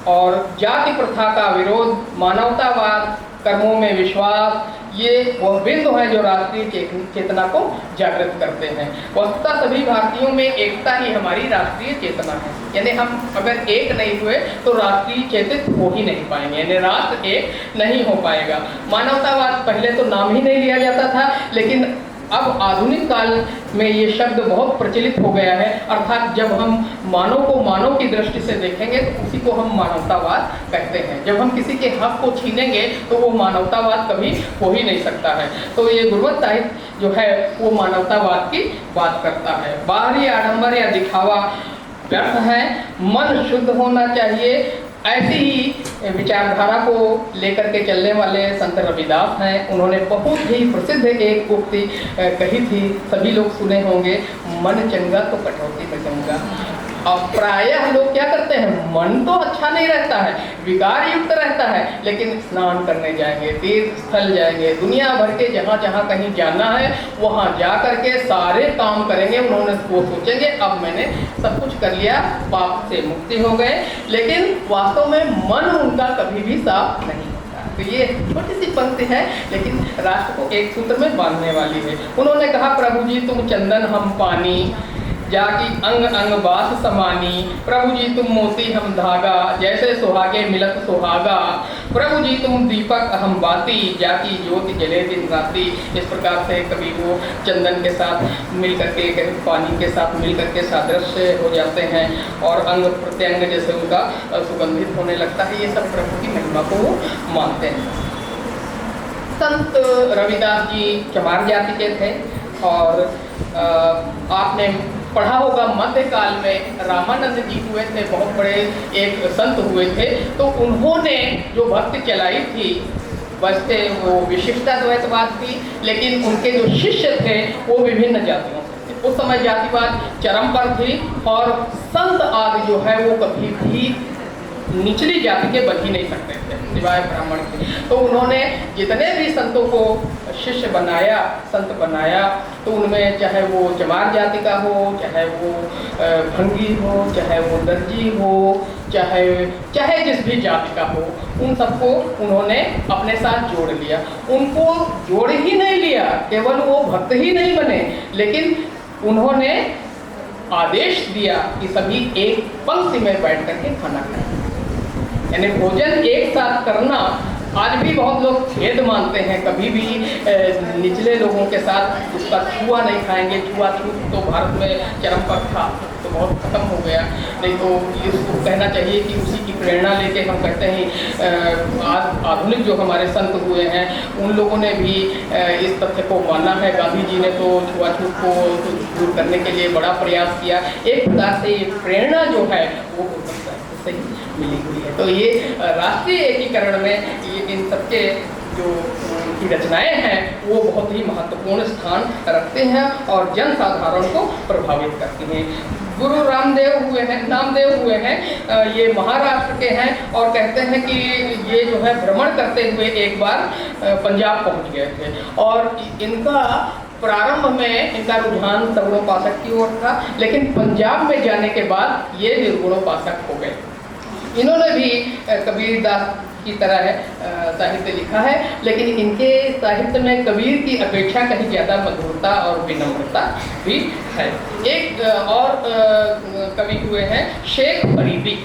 और जाति प्रथा का विरोध, मानवतावाद, कर्मों में विश्वास, ये वह बिंदु हैं जो राष्ट्रीय चेतना को जागृत करते हैं। वस्तुतः सभी भारतीयों में एकता ही हमारी राष्ट्रीय चेतना है। यानी हम अगर एक नहीं हुए तो राष्ट्रीय चेतित हो ही नहीं पाएंगे, यानी राष्ट्र एक नहीं हो पाएगा। मानवतावाद पहले तो नाम ही नहीं लिया जाता था, लेकिन अब आधुनिक काल में ये शब्द बहुत प्रचलित हो गया है। अर्थात जब हम मानव को मानव की दृष्टि से देखेंगे तो उसी को हम मानवतावाद कहते हैं। जब हम किसी के हक को छीनेंगे तो वो मानवतावाद कभी हो ही नहीं सकता है। तो ये गुरुवत साहित्य जो है वो मानवतावाद की बात करता है। बाहरी आडंबर या दिखावा व्यर्थ है, मन शुद्ध होना चाहिए। ऐसी ही विचारधारा को लेकर के चलने वाले संत रविदास हैं। उन्होंने बहुत ही प्रसिद्ध एक उक्ति कही थी, सभी लोग सुने होंगे, मन चंगा तो कटौती में चंगा। अब प्रायः लोग क्या करते हैं, मन तो अच्छा नहीं रहता है, विकार युक्त रहता है, लेकिन स्नान करने जाएंगे, तीर्थ स्थल जाएंगे, दुनिया भर के जहाँ जहाँ कहीं जाना है वहाँ जा करके सारे काम करेंगे। उन्होंने वो सोचेंगे अब मैंने सब कुछ कर लिया, पाप से मुक्ति हो गए, लेकिन वास्तव में मन उनका कभी भी साफ नहीं। तो ये छोटी सी पंक्ति है लेकिन राष्ट्र को एक सूत्र में बांधने वाली है। उन्होंने कहा, प्रभु जी तुम चंदन हम पानी, जाकी अंग अंग बास समानी, प्रभु जी तुम मोती हम धागा, जैसे सुहागे मिलत सुहागा, प्रभु जी तुम दीपक हम बाती, जाकी ज्योति जले दिन राती। इस प्रकार से कभी वो चंदन के साथ मिल करके, कभी पानी के साथ मिल करके सादृश्य हो जाते हैं और अंग प्रत्यंग जैसे उनका सुगंधित होने लगता है। ये सब प्रभु की महिमा को मानते हैं। संत रविदास जी चमार जाति के थे और आपने पढ़ा होगा मध्यकाल में रामानंद जी हुए थे, बहुत बड़े एक संत हुए थे। तो उन्होंने जो भक्ति चलाई थी वैसे वो विशिष्टाद्वैतवाद थी, लेकिन उनके जो शिष्य थे वो विभिन्न जातियों से थे। उस समय जातिवाद चरम पर थी और संत आदि जो है वो कभी भी निचली जाति के बन ही नहीं सकते थे सिवाय ब्राह्मण के। तो उन्होंने जितने भी संतों को शिष्य बनाया, संत बनाया, तो उनमें चाहे वो चमार जाति का हो, चाहे वो भंगी हो, चाहे वो दर्जी हो, चाहे जिस भी जाति का हो, उन सबको उन्होंने अपने साथ जोड़ लिया। उनको जोड़ ही नहीं लिया, केवल वो भक्त ही नहीं बने, लेकिन उन्होंने आदेश दिया कि सभी एक पंक्ति में बैठ करके खाना खाएं, यानी भोजन एक साथ करना। आज भी बहुत लोग खेद मानते हैं, कभी भी निचले लोगों के साथ उसका छुआ नहीं खाएंगे। छुआछूत तो भारत में चरम पर था, तो बहुत खत्म हो गया। नहीं तो इसको कहना चाहिए कि उसी की प्रेरणा लेके हम कहते हैं आज आधुनिक जो हमारे संत हुए हैं उन लोगों ने भी इस तथ्य को माना है। गांधी जी ने तो छुआछूत को दूर करने के लिए बड़ा प्रयास किया। एक प्रकार से ये प्रेरणा जो है वो सही मिली हुई है। तो ये राष्ट्रीय एकीकरण में ये इन सबके जो की रचनाएं हैं वो बहुत ही महत्वपूर्ण स्थान रखते हैं और जन साधारण को प्रभावित करती हैं। गुरु नामदेव हुए हैं, ये महाराष्ट्र के हैं और कहते हैं कि ये जो है भ्रमण करते हुए एक बार पंजाब पहुंच गए थे और इनका प्रारंभ में इनका रुझान सगुणोपासक की ओर था, लेकिन पंजाब में जाने के बाद ये निर्गुणोपासक हो गए। इन्होंने भी कबीरदास की तरह साहित्य लिखा है, लेकिन इनके साहित्य में कबीर की अपेक्षा कहीं ज़्यादा मधुरता और विनम्रता भी है। एक और कवि हुए हैं शेख फरीदी।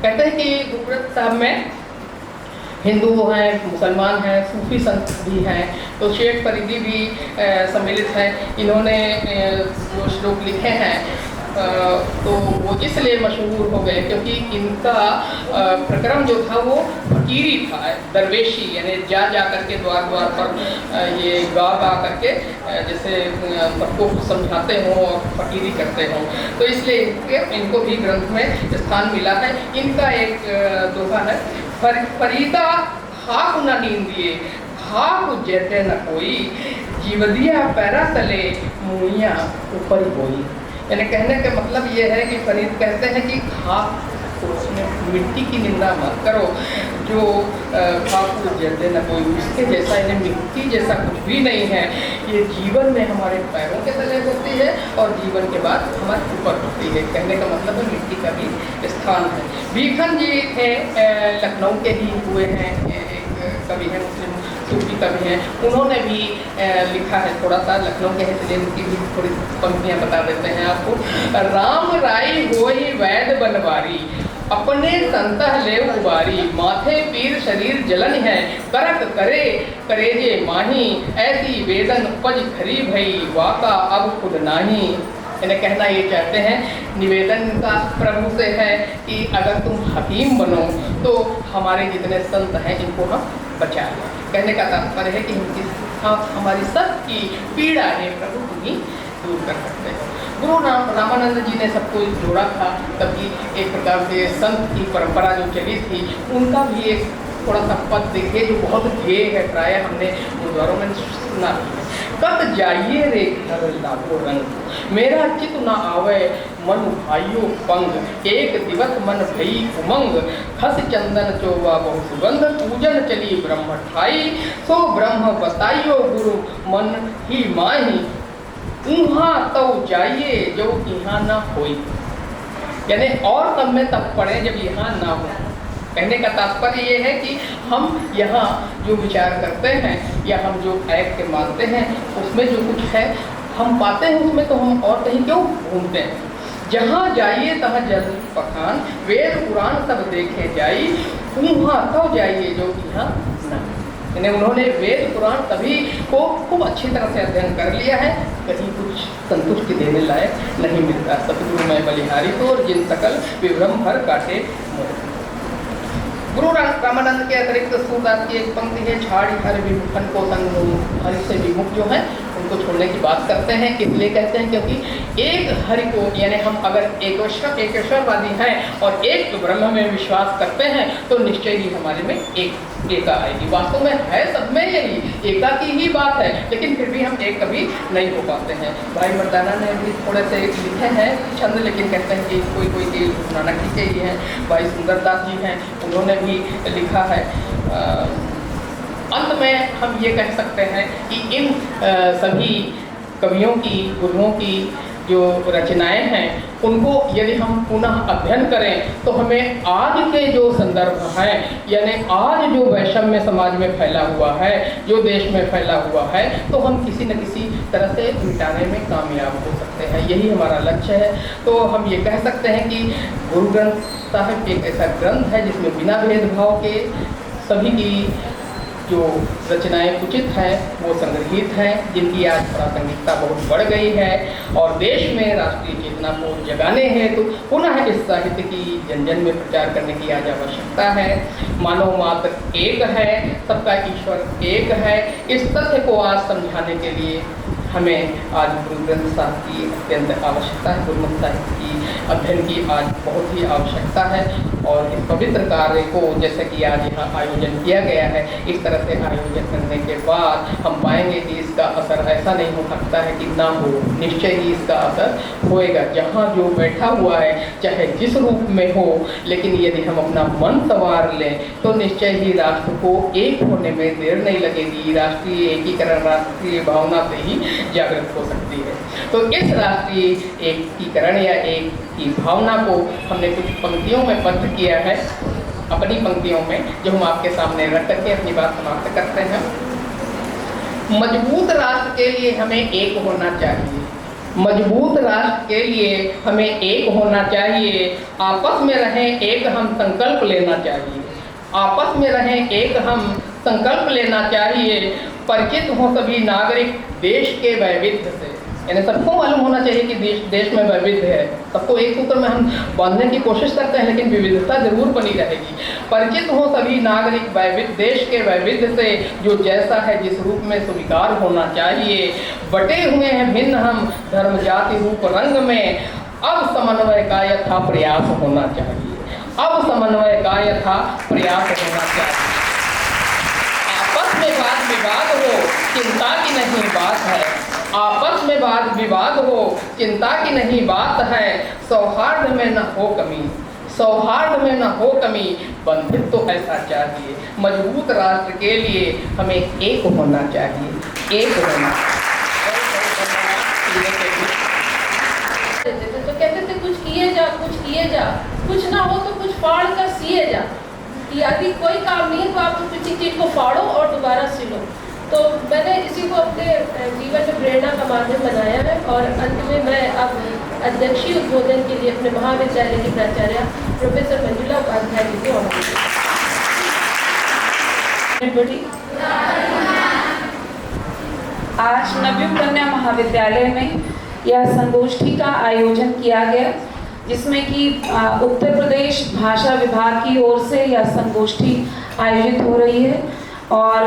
कहते हैं कि गुरबख्श साहब में हिंदू हैं, मुसलमान हैं, सूफी संत भी हैं, तो शेख फरीदी भी सम्मिलित हैं। इन्होंने जो श्लोक लिखे हैं तो वो इसलिए मशहूर हो गए क्योंकि इनका प्रक्रम जो था वो फकीरी था, दरवेशी, यानी जा करके द्वार द्वार पर ये गा करके जैसे सबको समझाते हों और फकीरी करते हों, तो इसलिए इनको भी ग्रंथ में स्थान मिला है। इनका एक दोहा है, फरीदा खाक न नींदिए खाक जैसे न कोई, जीवदिया पैरा तले मुइया ऊपर होई। यानी कहने का मतलब ये है कि फरीद कहते हैं कि खाक को, उसमें मिट्टी की निंदा मत करो, जो खाक को जैसे न कोई, उसके जैसा, यानी मिट्टी जैसा कुछ भी नहीं है। ये जीवन में हमारे पैरों के तले होती है और जीवन के बाद हमारे ऊपर होती है। कहने का मतलब है मिट्टी का भी स्थान है। भीखन जी थे, लखनऊ के ही हुए हैं, एक कवि हैं, मुस्लिम सूफी कवि हैं। उन्होंने भी लिखा है थोड़ा सा लखनऊ के हैं, इसलिए उनकी भी थोड़ी पंक्तियाँ बता देते हैं आपको। राम राई होई वैद बनवारी, अपने संतह ले उबारी, माथे पीर शरीर जलन है, करक करे करेजे माही, ऐसी वेदन पज खरी भई, वाका अब खुद नाही। इन्हें कहना ये चाहते हैं, निवेदन का प्रभु से है कि अगर तुम हकीम बनो तो हमारे जितने संत हैं इनको हम बचाएं। कहने का तात्पर्य है कि हमारी सबकी पीड़ा है प्रभु तुम ही दूर कर सकते हो। गुरु रामानंद जी ने सबको जोड़ा था, तभी एक प्रकार से संत की परंपरा जो चली थी उनका भी एक थोड़ा सा पद देखिए जो बहुत ध्येय है, प्राय हमने गुरुद्वारों में सुना है। कत जाइए रे घर लाखों रंग, मेरा चित न आवे मन भाइयों पंग, एक दिवस मन भई उमंग, खस चंदन चोवा बहु सुगंध, पूजन चली ब्रह्म ठाई, सो ब्रह्म बताइयो गुरु मन ही माही, ऊहा तो जाइए जो यहाँ ना होई। यानी और तब में तब पढ़े जब यहाँ ना हो। कहने का तात्पर्य ये है कि हम यहाँ जो विचार करते हैं या हम जो ऐक्ट मानते हैं उसमें जो कुछ है हम पाते हैं, उसमें तो हम और कहीं क्यों घूमते हैं। जहाँ जाइए तहाँ जल पखान, वेद पुराण सब देखे जाई, वहाँ तो जाइए जो यहाँ ना। यानी उन्होंने वेद पुराण सभी को खूब अच्छी तरह से अध्ययन कर लिया है, कहीं कुछ संतुष्टि देने लायक नहीं मिलता। सतगुरु में बलिहारी तो और जिन सकल विभ्रम हर काटे मोह। गुरु रामानंद के अतिरिक्त सूरदास की एक पंक्ति है, छाड़ी हर विमुखन को संग, हरि से विमुख जो है उनको छोड़ने की बात करते हैं। इसलिए कहते हैं क्योंकि एक हरि को, यानी हम अगर एकेश्वरवादी हैं और एक ब्रह्म में विश्वास करते हैं तो निश्चय ही हमारे में एका आएगी। वास्तव में है सब में यही एका की ही बात है, लेकिन फिर भी हम एक कभी नहीं हो पाते हैं। भाई मर्दाना ने भी थोड़े से लिखे हैं छंद, लेकिन कहते हैं कि कोई कोई के नानक जी के ही हैं। भाई सुंदरदास जी हैं, उन्होंने भी लिखा है। अंत में हम ये कह सकते हैं कि इन सभी कवियों की, गुरुओं की जो रचनाएं हैं उनको यदि हम पुनः अध्ययन करें तो हमें आज के जो संदर्भ हैं, यानी आज जो वैषम्य समाज में फैला हुआ है, जो देश में फैला हुआ है, तो हम किसी न किसी तरह से मिटाने में कामयाब हो सकते हैं। यही हमारा लक्ष्य है। तो हम ये कह सकते हैं कि गुरु ग्रंथ साहिब एक ऐसा ग्रंथ है जिसमें बिना भेदभाव के सभी की जो रचनाएं उचित हैं वो संग्रहित हैं, जिनकी आज प्रासंगिकता बहुत बढ़ गई है और देश में राष्ट्रीय चेतना को जगाने हेतु पुनः इस साहित्य की जन जन में प्रचार करने की आज आवश्यकता है। मानव मात्र एक है, सबका ईश्वर एक है। इस तथ्य को आज समझाने के लिए हमें आज गुरु ग्रंथ साहिब की अत्यंत आवश्यकता है, गुरुमुख साहिब की अध्ययन की आज बहुत ही आवश्यकता है। और इस पवित्र कार्य को जैसे कि आज यहाँ आयोजन किया गया है, इस तरह से आयोजन करने के बाद हम पाएंगे कि इसका असर ऐसा नहीं हो सकता है कि ना हो, निश्चय ही इसका असर होएगा। जहाँ जो बैठा हुआ है चाहे जिस रूप में हो, लेकिन यदि हम अपना मन संवार लें तो निश्चय ही राष्ट्र को एक होने में देर नहीं लगेगी। राष्ट्रीय एकीकरण राष्ट्रीय भावना से ही जागृत हो सकती है। तो इस राष्ट्रीय एकीकरण या एक की भावना को हमने कुछ पंक्तियों में बद्ध किया है, अपनी पंक्तियों में, जो हम आपके सामने रख करके अपनी बात समाप्त करते हैं। मजबूत राष्ट्र के लिए हमें एक होना चाहिए, मजबूत राष्ट्र के लिए हमें एक होना चाहिए। आपस में रहें एक हम संकल्प लेना चाहिए, आपस में रहें एक हम संकल्प लेना चाहिए। परिचित हो सभी नागरिक देश के वैविध्य से, यानी सबको मालूम होना चाहिए कि देश में वैविध्य है। सबको एक सूत्र में हम बांधने की कोशिश करते हैं, लेकिन विविधता जरूर बनी रहेगी। परिचित हो सभी नागरिक वैविध्य देश के वैविध्य से, जो जैसा है जिस रूप में स्वीकार होना चाहिए। बटे हुए हैं भिन्न हम धर्म जाति रूप रंग में, अब समन्वय का यथा प्रयास होना चाहिए, अब समन्वय का यथा प्रयास होना चाहिए। आपस में वाद विवाद हो चिंता की नहीं बात है, आपस में वाद विवाद हो चिंता की नहीं बात है। सौहार्द में न हो कमी, सौहार्द में न हो कमी, बंधुत्व तो ऐसा चाहिए। मजबूत राष्ट्र के लिए हमें एक होना चाहिए, एक होना। तो कहते थे कुछ किए जा, कुछ किए जा, कुछ ना हो तो कुछ फाड़ कर सिए जा। यदि कोई काम नहीं है तो आप किसी चीज़ को फाड़ो और दोबारा सिलो। तो मैंने इसी को अपने जीवन में प्रेरणा का माध्यम बनाया है। और अंत में मैं अब अध्यक्षीय उद्बोधन के लिए अपने महाविद्यालय की प्राचार्य प्रोफेसर मंजुला उपाध्याय जी को आज नवयुग कन्या महाविद्यालय में यह संगोष्ठी का आयोजन किया गया, जिसमें कि उत्तर प्रदेश भाषा विभाग की ओर से यह संगोष्ठी आयोजित हो रही है। और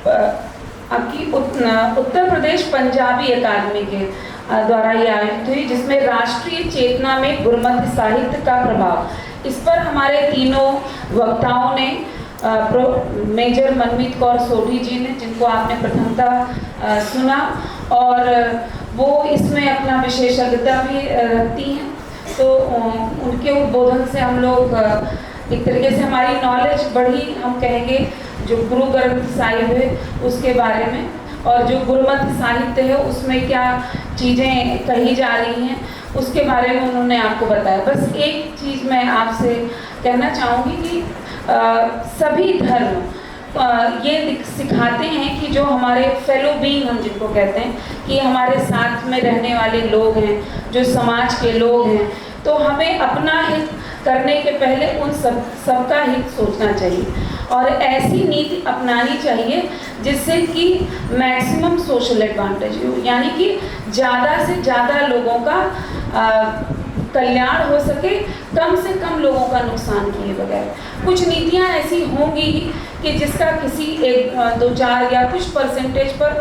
आपकी उत्तर प्रदेश पंजाबी अकादमी के द्वारा ये आयोजित हुई, जिसमें राष्ट्रीय चेतना में गुरुमत साहित्य का प्रभाव, इस पर हमारे तीनों वक्ताओं ने मेजर मनमीत कौर सोढ़ी जी ने, जिनको आपने प्रथमतः सुना, और वो इसमें अपना विशेषज्ञता भी रखती हैं। तो उनके उद्बोधन से हम लोग एक तरीके से हमारी नॉलेज बढ़ी, हम कहेंगे, जो गुरु ग्रंथ साहिब है उसके बारे में, और जो गुरुमत साहित्य है उसमें क्या चीज़ें कही जा रही हैं उसके बारे में उन्होंने आपको बताया। बस एक चीज़ मैं आपसे कहना चाहूँगी कि सभी धर्म ये सिखाते हैं कि जो हमारे फेलो बीइंग हम जिनको कहते हैं, कि हमारे साथ में रहने वाले लोग हैं, जो समाज के लोग हैं, तो हमें अपना हित करने के पहले उन सबका हित सोचना चाहिए और ऐसी नीति अपनानी चाहिए जिससे कि मैक्सिमम सोशल एडवांटेज हो, यानी कि ज़्यादा से ज़्यादा लोगों का कल्याण हो सके, कम से कम लोगों का नुकसान किए बगैर। कुछ नीतियाँ ऐसी होंगी कि जिसका किसी एक दो चार या कुछ परसेंटेज पर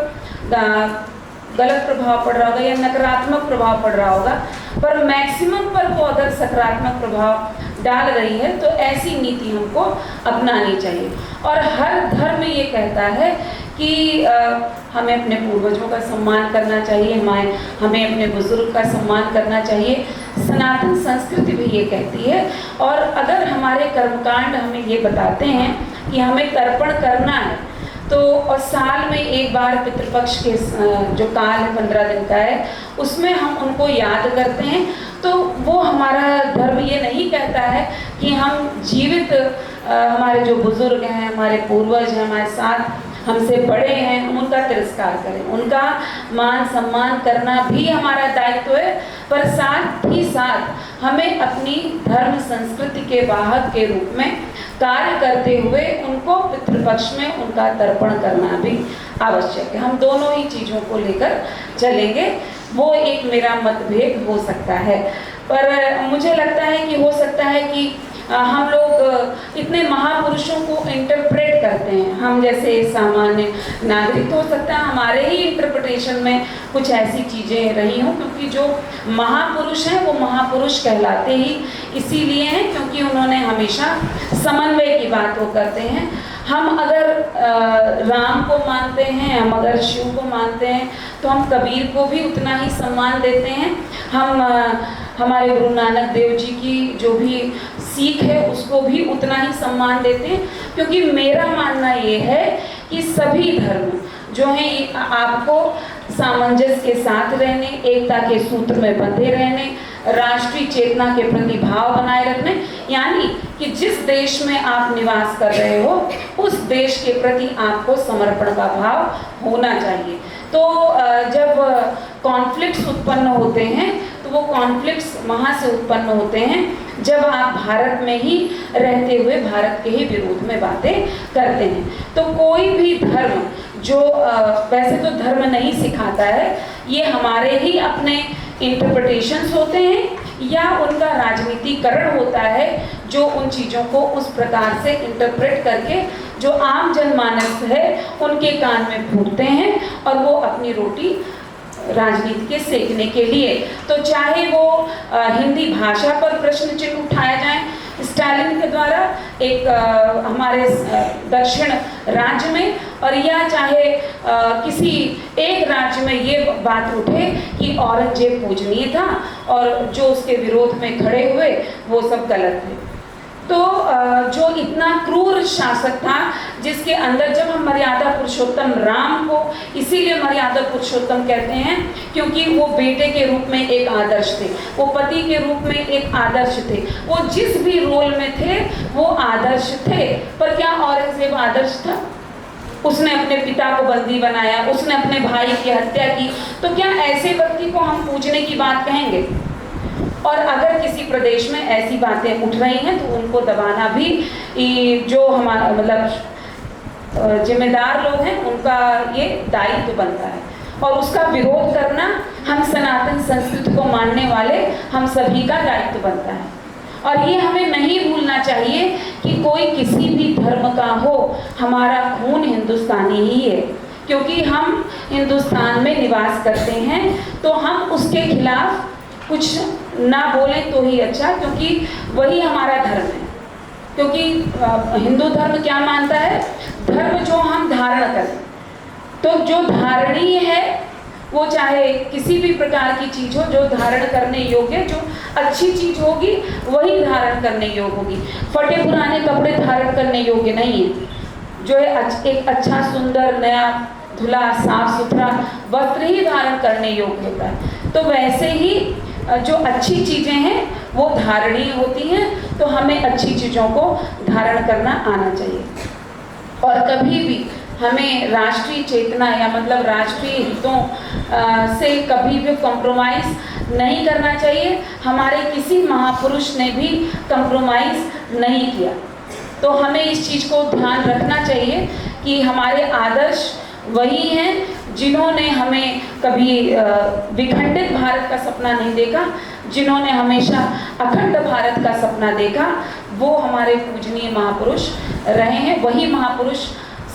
गलत प्रभाव पड़ रहा होगा या नकारात्मक प्रभाव पड़ रहा होगा, पर मैक्सिमम पर वो अगर सकारात्मक प्रभाव डाल रही है तो ऐसी नीति हमको अपनानी चाहिए। और हर धर्म ये कहता है कि हमें अपने पूर्वजों का सम्मान करना चाहिए, हमें अपने बुजुर्ग का सम्मान करना चाहिए। सनातन संस्कृति भी ये कहती है। और अगर हमारे कर्मकांड हमें ये बताते हैं कि हमें तर्पण करना है, तो और साल में एक बार पितृपक्ष के जो काल है 15 दिन का है, उसमें हम उनको याद करते हैं। तो वो हमारा धर्म ये नहीं कहता है कि हम जीवित हमारे जो बुजुर्ग हैं, हमारे पूर्वज हैं, हमारे साथ हमसे बड़े हैं, हम उनका तिरस्कार करें। उनका मान सम्मान करना भी हमारा दायित्व है, पर साथ ही साथ हमें अपनी धर्म संस्कृति के वाहक के रूप में कार्य करते हुए उनको पितृपक्ष में उनका तर्पण करना भी आवश्यक है। हम दोनों ही चीज़ों को लेकर चलेंगे। वो एक मेरा मतभेद हो सकता है, पर मुझे लगता है कि हो सकता है कि हम लोग इतने महापुरुषों को इंटरप्रेट करते हैं। हम जैसे सामान्य नागरिक, तो हो सकता है हमारे ही इंटरप्रिटेशन में कुछ ऐसी चीज़ें रही हों, क्योंकि जो महापुरुष हैं वो महापुरुष कहलाते ही इसीलिए हैं क्योंकि उन्होंने हमेशा समन्वय की बात वो करते हैं। हम अगर राम को मानते हैं, हम अगर शिव को मानते हैं, तो हम कबीर को भी उतना ही सम्मान देते हैं। हम हमारे गुरु नानक देव जी की जो भी सीख है उसको भी उतना ही सम्मान देते हैं, क्योंकि मेरा मानना ये है कि सभी धर्म जो हैं आपको सामंजस्य के साथ रहने, एकता के सूत्र में बंधे रहने, राष्ट्रीय चेतना के प्रति भाव बनाए रखने, यानी कि जिस देश में आप निवास कर रहे हो उस देश के प्रति आपको समर्पण का भाव होना चाहिए। तो जब कॉन्फ्लिक्ट्स उत्पन्न होते हैं तो वो कॉन्फ्लिक्ट्स वहाँ से उत्पन्न होते हैं जब आप भारत में ही रहते हुए भारत के ही विरोध में बातें करते हैं। तो कोई भी धर्म जो वैसे तो धर्म नहीं सिखाता है, ये हमारे ही अपने इंटरप्रिटेशंस होते हैं या उनका राजनीतिकरण होता है जो उन चीज़ों को उस प्रकार से इंटरप्रेट करके जो आम जनमानस है उनके कान में फूटते हैं और वो अपनी रोटी राजनीति के सेकने के लिए, तो चाहे वो हिंदी भाषा पर प्रश्न चिन्ह उठाया जाए स्टालिन के द्वारा एक हमारे दक्षिण राज्य में, और या चाहे किसी एक राज्य में ये बात उठे कि औरंगजेब पूजनीय था और जो उसके विरोध में खड़े हुए वो सब गलत थे। तो जो इतना क्रूर शासक था जिसके अंदर, जब हम मर्यादा पुरुषोत्तम राम को इसीलिए मर्यादा पुरुषोत्तम कहते हैं क्योंकि वो बेटे के रूप में एक आदर्श थे, वो पति के रूप में एक आदर्श थे, वो जिस भी रोल में थे वो आदर्श थे। पर क्या औरंगजेब आदर्श था? उसने अपने पिता को बंदी बनाया, उसने अपने भाई की हत्या की, तो क्या ऐसे व्यक्ति को हम पूजने की बात कहेंगे? और अगर किसी प्रदेश में ऐसी बातें उठ रही हैं तो उनको दबाना भी जो हमारा मतलब जिम्मेदार लोग हैं उनका ये दायित्व बनता है, और उसका विरोध करना हम सनातन संस्कृति को मानने वाले हम सभी का दायित्व बनता है। और ये हमें नहीं भूलना चाहिए कि कोई किसी भी धर्म का हो, हमारा खून हिंदुस्तानी ही है, क्योंकि हम हिंदुस्तान में निवास करते हैं तो हम उसके खिलाफ कुछ ना बोलें तो ही अच्छा, क्योंकि वही हमारा धर्म है। क्योंकि हिंदू धर्म क्या मानता है? धर्म जो हम धारण करें, तो जो धारणीय है वो चाहे किसी भी प्रकार की चीज़ हो, जो धारण करने योग्य, जो अच्छी चीज़ होगी वही धारण करने योग्य होगी। फटे पुराने कपड़े धारण करने योग्य नहीं है। जो है एक अच्छा सुंदर नया धुला साफ सुथरा वस्त्र ही धारण करने योग्य होता है। तो वैसे ही जो अच्छी चीज़ें हैं वो धारणीय होती हैं, तो हमें अच्छी चीज़ों को धारण करना आना चाहिए। और कभी भी हमें राष्ट्रीय चेतना या मतलब राष्ट्रीय हितों से कभी भी कॉम्प्रोमाइज़ नहीं करना चाहिए। हमारे किसी महापुरुष ने भी कॉम्प्रोमाइज़ नहीं किया, तो हमें इस चीज़ को ध्यान रखना चाहिए कि हमारे आदर्श वही हैं जिन्होंने हमें कभी विखंडित भारत का सपना नहीं देखा, जिन्होंने हमेशा अखंड भारत का सपना देखा, वो हमारे पूजनीय महापुरुष रहे हैं। वही महापुरुष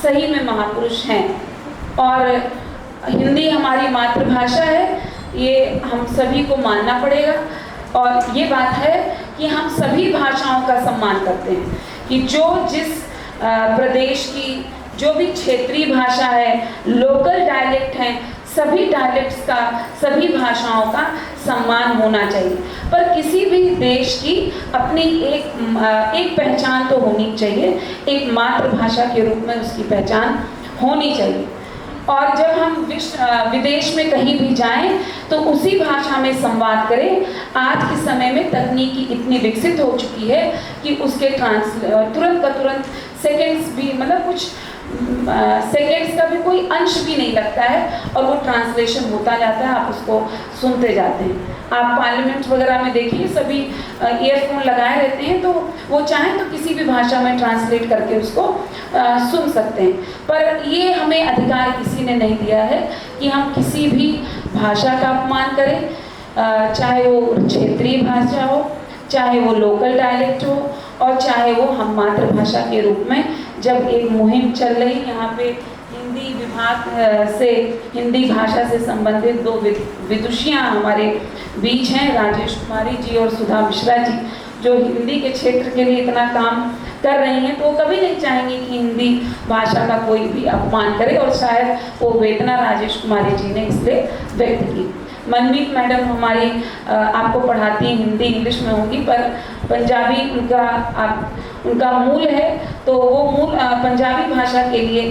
सही में महापुरुष हैं। और हिंदी हमारी मातृभाषा है, ये हम सभी को मानना पड़ेगा। और ये बात है कि हम सभी भाषाओं का सम्मान करते हैं, कि जो जिस प्रदेश की जो भी क्षेत्रीय भाषा है, लोकल डायलेक्ट हैं, सभी डायलेक्ट्स का, सभी भाषाओं का सम्मान होना चाहिए। पर किसी भी देश की अपनी एक पहचान तो होनी चाहिए, एक मातृभाषा के रूप में उसकी पहचान होनी चाहिए। और जब हम विदेश में कहीं भी जाएं तो उसी भाषा में संवाद करें। आज के समय में तकनीकी इतनी विकसित हो चुकी है कि उसके तुरंत का तुरंत सेकेंड्स भी, मतलब कुछ सेकेंड्स का भी कोई अंश भी नहीं लगता है और वो ट्रांसलेशन होता जाता है, आप उसको सुनते जाते हैं। आप पार्लियामेंट वगैरह में देखिए, सभी ईयरफोन लगाए रहते हैं, तो वो चाहें तो किसी भी भाषा में ट्रांसलेट करके उसको सुन सकते हैं। पर ये हमें अधिकार किसी ने नहीं दिया है कि हम किसी भी भाषा का अपमान करें, चाहे वो क्षेत्रीय भाषा हो, चाहे वो लोकल डायलेक्ट हो, और चाहे वो हम मातृभाषा के रूप में जब एक मुहिम चल रही यहाँ पे हिंदी विभाग से हिंदी भाषा से संबंधित दो विदुषियाँ हमारे बीच हैं, राजेश कुमारी जी और सुधा मिश्रा जी, जो हिंदी के क्षेत्र के लिए इतना काम कर रही हैं, तो वो कभी नहीं चाहेंगे कि हिंदी भाषा का कोई भी अपमान करे, और शायद वो वेदना राजेश कुमारी जी ने इसलिए व्यक्त की। मनमीत मैडम हमारी आपको पढ़ाती हैं, हिंदी इंग्लिश में होंगी, पर पंजाबी उनका मूल है, तो वो मूल पंजाबी भाषा के लिए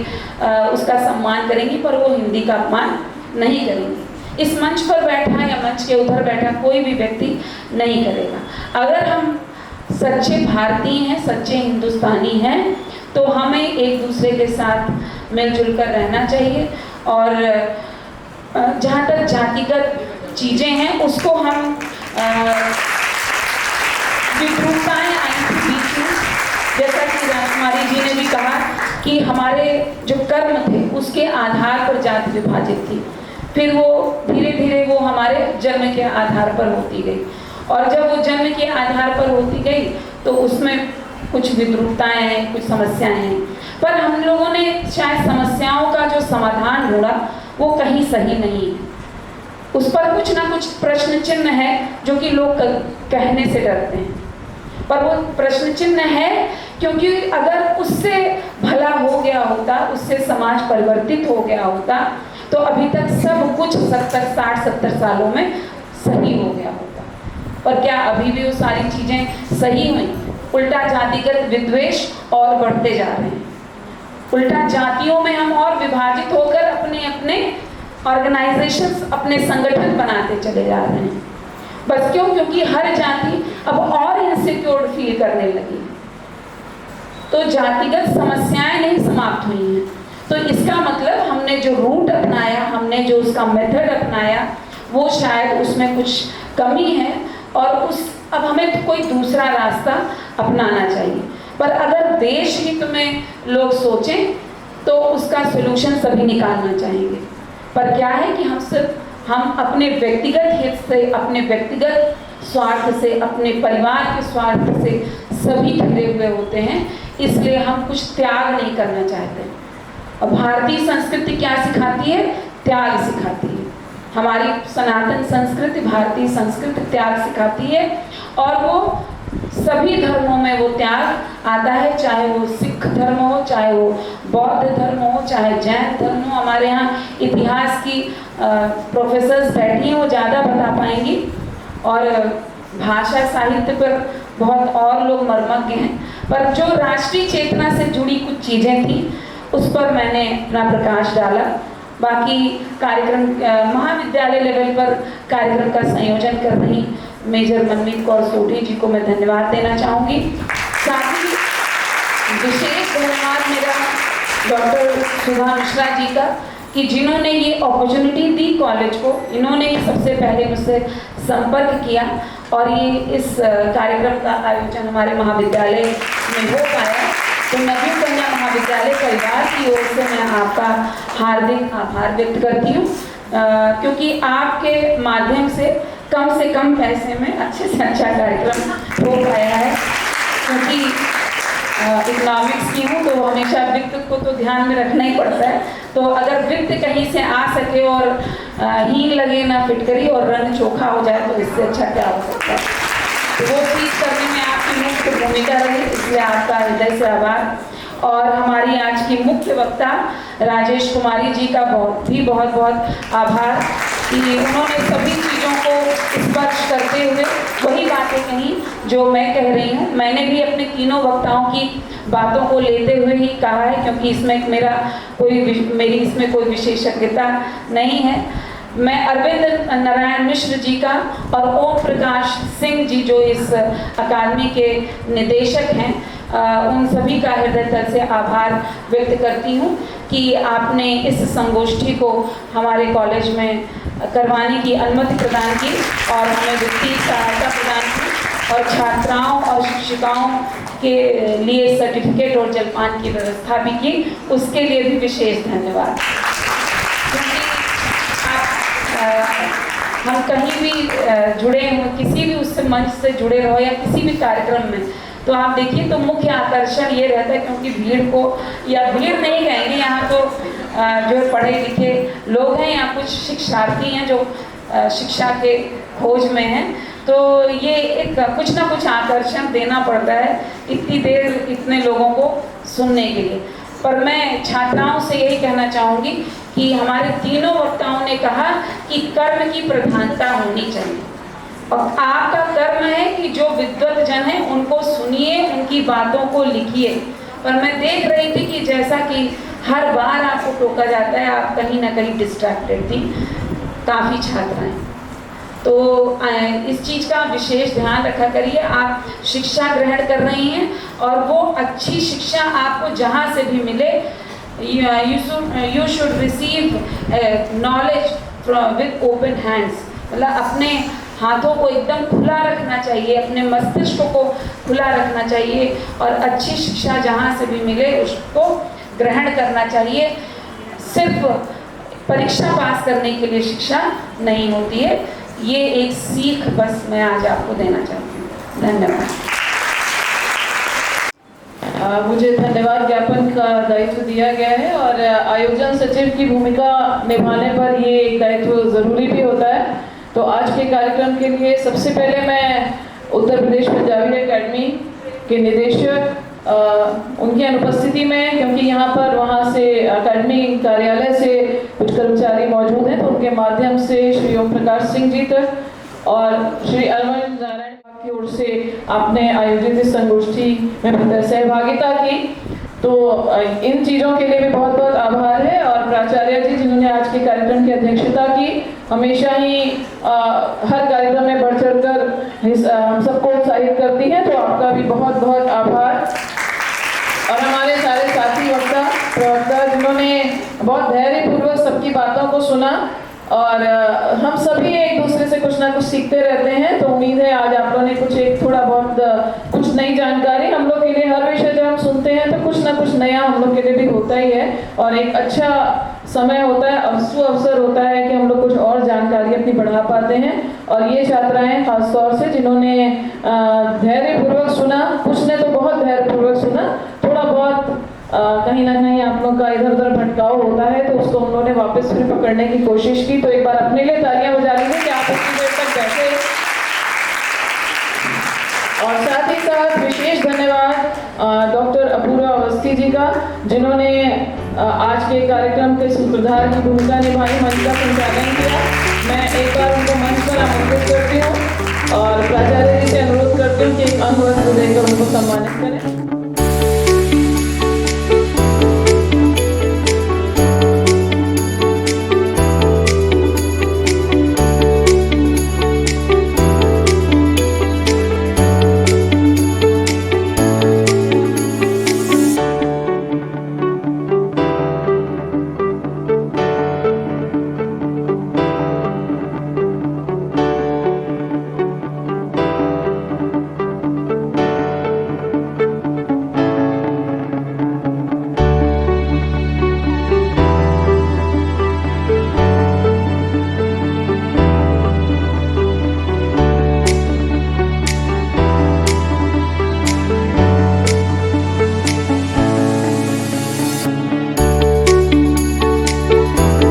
उसका सम्मान करेंगी, पर वो हिंदी का अपमान नहीं करेंगी। इस मंच पर बैठा या मंच के उधर बैठा कोई भी व्यक्ति नहीं करेगा। अगर हम सच्चे भारतीय हैं, सच्चे हिंदुस्तानी हैं, तो हमें एक दूसरे के साथ मिलजुल कर रहना चाहिए, और जहाँ तक जातिगत चीज़ें हैं उसको हम विद्रुपताएँ आई थी बीच में, जैसा कि राजकुमारी जी ने भी कहा कि हमारे जो कर्म थे उसके आधार पर जाति विभाजित थी, फिर वो धीरे धीरे वो हमारे जन्म के आधार पर होती गई, और जब वो जन्म के आधार पर होती गई तो उसमें कुछ विद्रुपताएँ हैं, कुछ समस्याएं हैं, पर हम लोगों ने शायद समस्याओं का जो समाधान ढूंढा वो कहीं सही नहीं है। उस पर कुछ ना कुछ प्रश्न चिन्ह है जो कि लोग कहने से डरते हैं, पर वो प्रश्न चिन्ह है क्योंकि अगर उससे भला हो गया होता, उससे समाज परिवर्तित हो गया होता, तो अभी तक सब कुछ 60-70 सालों में सही हो गया होता। पर क्या अभी भी वो सारी चीज़ें सही हुई? उल्टा जातिगत विद्वेष और बढ़ते जा रहे हैं, उल्टा जातियों में हम और विभाजित होकर अपने अपने ऑर्गेनाइजेशंस, अपने संगठन बनाते चले जा रहे हैं। बस क्यों? क्योंकि हर जाति अब और इनसिक्योर फील करने लगी है, तो जातिगत समस्याएं नहीं समाप्त हुई हैं। तो इसका मतलब हमने जो रूट अपनाया, हमने जो उसका मेथड अपनाया, वो शायद उसमें कुछ कमी है, और अब हमें कोई दूसरा रास्ता अपनाना चाहिए। पर अगर देश हित में लोग सोचें तो उसका सलूशन सभी निकालना चाहेंगे। पर क्या है कि हम अपने व्यक्तिगत हित से, अपने व्यक्तिगत स्वार्थ से, अपने परिवार के स्वार्थ से सभी घिरे हुए होते हैं, इसलिए हम कुछ त्याग नहीं करना चाहते। और भारतीय संस्कृति क्या सिखाती है? त्याग सिखाती है। हमारी सनातन संस्कृति, भारतीय संस्कृति त्याग सिखाती है, और वो सभी धर्मों में वो त्याग आता है, चाहे वो सिख धर्म हो, चाहे वो बौद्ध धर्म हो, चाहे जैन धर्म हो। हमारे यहाँ इतिहास की प्रोफेसर्स बैठी हैं, वो ज़्यादा बता पाएंगी, और भाषा साहित्य पर बहुत और लोग मर्मज्ञ हैं। पर जो राष्ट्रीय चेतना से जुड़ी कुछ चीज़ें थी उस पर मैंने अपना प्रकाश डाला। बाकी कार्यक्रम महाविद्यालय लेवल पर कार्यक्रम का संयोजन कर रही मेजर मनमीत कौर सोढ़ी जी को मैं धन्यवाद देना चाहूँगी। साथ ही विशेष धन्यवाद मेरा डॉक्टर सुधा मिश्रा जी का, कि जिन्होंने ये अपॉर्चुनिटी दी कॉलेज को, इन्होंने ही सबसे पहले मुझसे संपर्क किया, और ये इस कार्यक्रम का आयोजन हमारे महाविद्यालय में हो पाया। तो नवीन कन्या महाविद्यालय परिवार की ओर से मैं आपका हार्दिक आभार व्यक्त करती हूँ, क्योंकि आपके माध्यम से कम पैसे में अच्छे से अच्छा कार्यक्रम हो पाया है। क्योंकि इकोनॉमिक्स की हूँ तो हमेशा वित्त को तो ध्यान में रखना ही पड़ता है, तो अगर वित्त कहीं से आ सके और हींग लगे ना फिटकरी और रंग चोखा हो जाए तो इससे अच्छा क्या हो सकता है। तो वो चीज़ करने में आपकी मुख्य भूमिका रही, इसलिए आपका हृदय से आभार। और हमारी आज की मुख्य वक्ता राजेश कुमारी जी का बहुत बहुत आभार कि उन्होंने सभी चीज़ों को स्पर्श करते हुए वही बातें कही जो मैं कह रही हूँ। मैंने भी अपने तीनों वक्ताओं की बातों को लेते हुए ही कहा है, क्योंकि इसमें मेरी इसमें कोई विशेषज्ञता नहीं है। मैं अरविंद नारायण मिश्र जी का और ओम प्रकाश सिंह जी जो इस अकादमी के निदेशक हैं, उन सभी का हृदय तल से आभार व्यक्त करती हूँ कि आपने इस संगोष्ठी को हमारे कॉलेज में करवाने की अनुमति प्रदान की और हमें वित्तीय सहायता प्रदान की और छात्राओं और शिक्षिकाओं के लिए सर्टिफिकेट और जलपान की व्यवस्था भी की, उसके लिए भी विशेष धन्यवाद। क्योंकि हम कहीं भी जुड़े हों, किसी भी उससे मंच से जुड़े रहो या किसी भी कार्यक्रम में, तो आप देखिए तो मुख्य आकर्षण ये रहता है, क्योंकि भीड़ को, या भीड़ नहीं कहेंगे, यहाँ तो जो पढ़े लिखे लोग हैं या कुछ शिक्षार्थी हैं जो शिक्षा के खोज में हैं, तो ये एक कुछ ना कुछ आकर्षण देना पड़ता है इतनी देर इतने लोगों को सुनने के लिए। पर मैं छात्राओं से यही कहना चाहूँगी कि हमारे तीनों वक्ताओं ने कहा कि कर्म की प्रधानता होनी चाहिए, और आपका कर्म है कि जो विद्वत जन हैं उनको सुनिए, उनकी बातों को लिखिए। पर मैं देख रही थी कि जैसा कि हर बार आपको टोका जाता है, आप कहीं ना कहीं डिस्ट्रैक्टेड थी, काफ़ी छात्राएं, तो इस चीज़ का विशेष ध्यान रखा करिए। आप शिक्षा ग्रहण कर रही हैं और वो अच्छी शिक्षा आपको जहाँ से भी मिले, you should receive knowledge with open hands, मतलब अपने हाथों को एकदम खुला रखना चाहिए, अपने मस्तिष्क को खुला रखना चाहिए, और अच्छी शिक्षा जहाँ से भी मिले उसको ग्रहण करना चाहिए। सिर्फ परीक्षा पास करने के लिए शिक्षा नहीं होती है, ये एक सीख बस मैं आज आपको देना चाहती हूँ। धन्यवाद। मुझे धन्यवाद ज्ञापन का दायित्व दिया गया है, और आयोजन सचिव की भूमिका निभाने पर ये एक दायित्व ज़रूरी भी होता है। तो आज के कार्यक्रम के लिए सबसे पहले मैं उत्तर प्रदेश पंजाबी एकेडमी के निदेशक उनकी अनुपस्थिति में, क्योंकि यहाँ पर वहाँ से अकादमी कार्यालय से कुछ कर्मचारी मौजूद हैं, तो उनके माध्यम से श्री ओम प्रकाश सिंह जी तक और श्री अरविंद नारायण की ओर से आपने आयोजित इस संगोष्ठी में सहभागिता की, तो इन चीज़ों के लिए भी बहुत बहुत आभार है। और प्राचार्य जी जिन्होंने आज के कार्यक्रम की अध्यक्षता की, हमेशा ही हर कार्यक्रम में बढ़ चढ़ कर हम सबको उत्साहित करती हैं, तो आपका भी बहुत बहुत आभार। और हमारे सारे साथी वक्ता प्रवक्ता जिन्होंने बहुत धैर्यपूर्वक सबकी बातों को सुना, और हम सभी एक दूसरे से कुछ ना कुछ सीखते रहते हैं, तो उम्मीद है आज आप लोगों ने कुछ एक थोड़ा बहुत कुछ नई जानकारी हम लोग के लिए, हर विषय जब हम सुनते हैं तो कुछ ना कुछ नया हम लोग के लिए भी होता ही है, और एक अच्छा समय होता है, अवसर होता है कि हम लोग कुछ और जानकारी अपनी बढ़ा पाते हैं। और ये छात्राएं खासतौर से जिन्होंने धैर्यपूर्वक सुना, कुछ ने तो बहुत धैर्यपूर्वक सुना, थोड़ा बहुत कहीं ना कहीं आप लोग का इधर उधर भटकाव होता है, तो उसको हम लोगों ने वापस फिर पकड़ने की कोशिश की। तो एक बार अपने लिए तालियां बजा लीजिए कि आप इतनी देर तक बैठे। और साथ ही साथ विशेष धन्यवाद डॉक्टर अपूर्वा अवस्थी जी का, जिन्होंने आज के कार्यक्रम के सूत्रधार की भूमिका निभाई, मंच का संचालन किया। मैं एक बार उनको मंच पर आमंत्रित करती हूँ और प्राचार्य जी से अनुरोध करती हूँ कि एक अंगवस्त्र देकर उनको सम्मानित करें।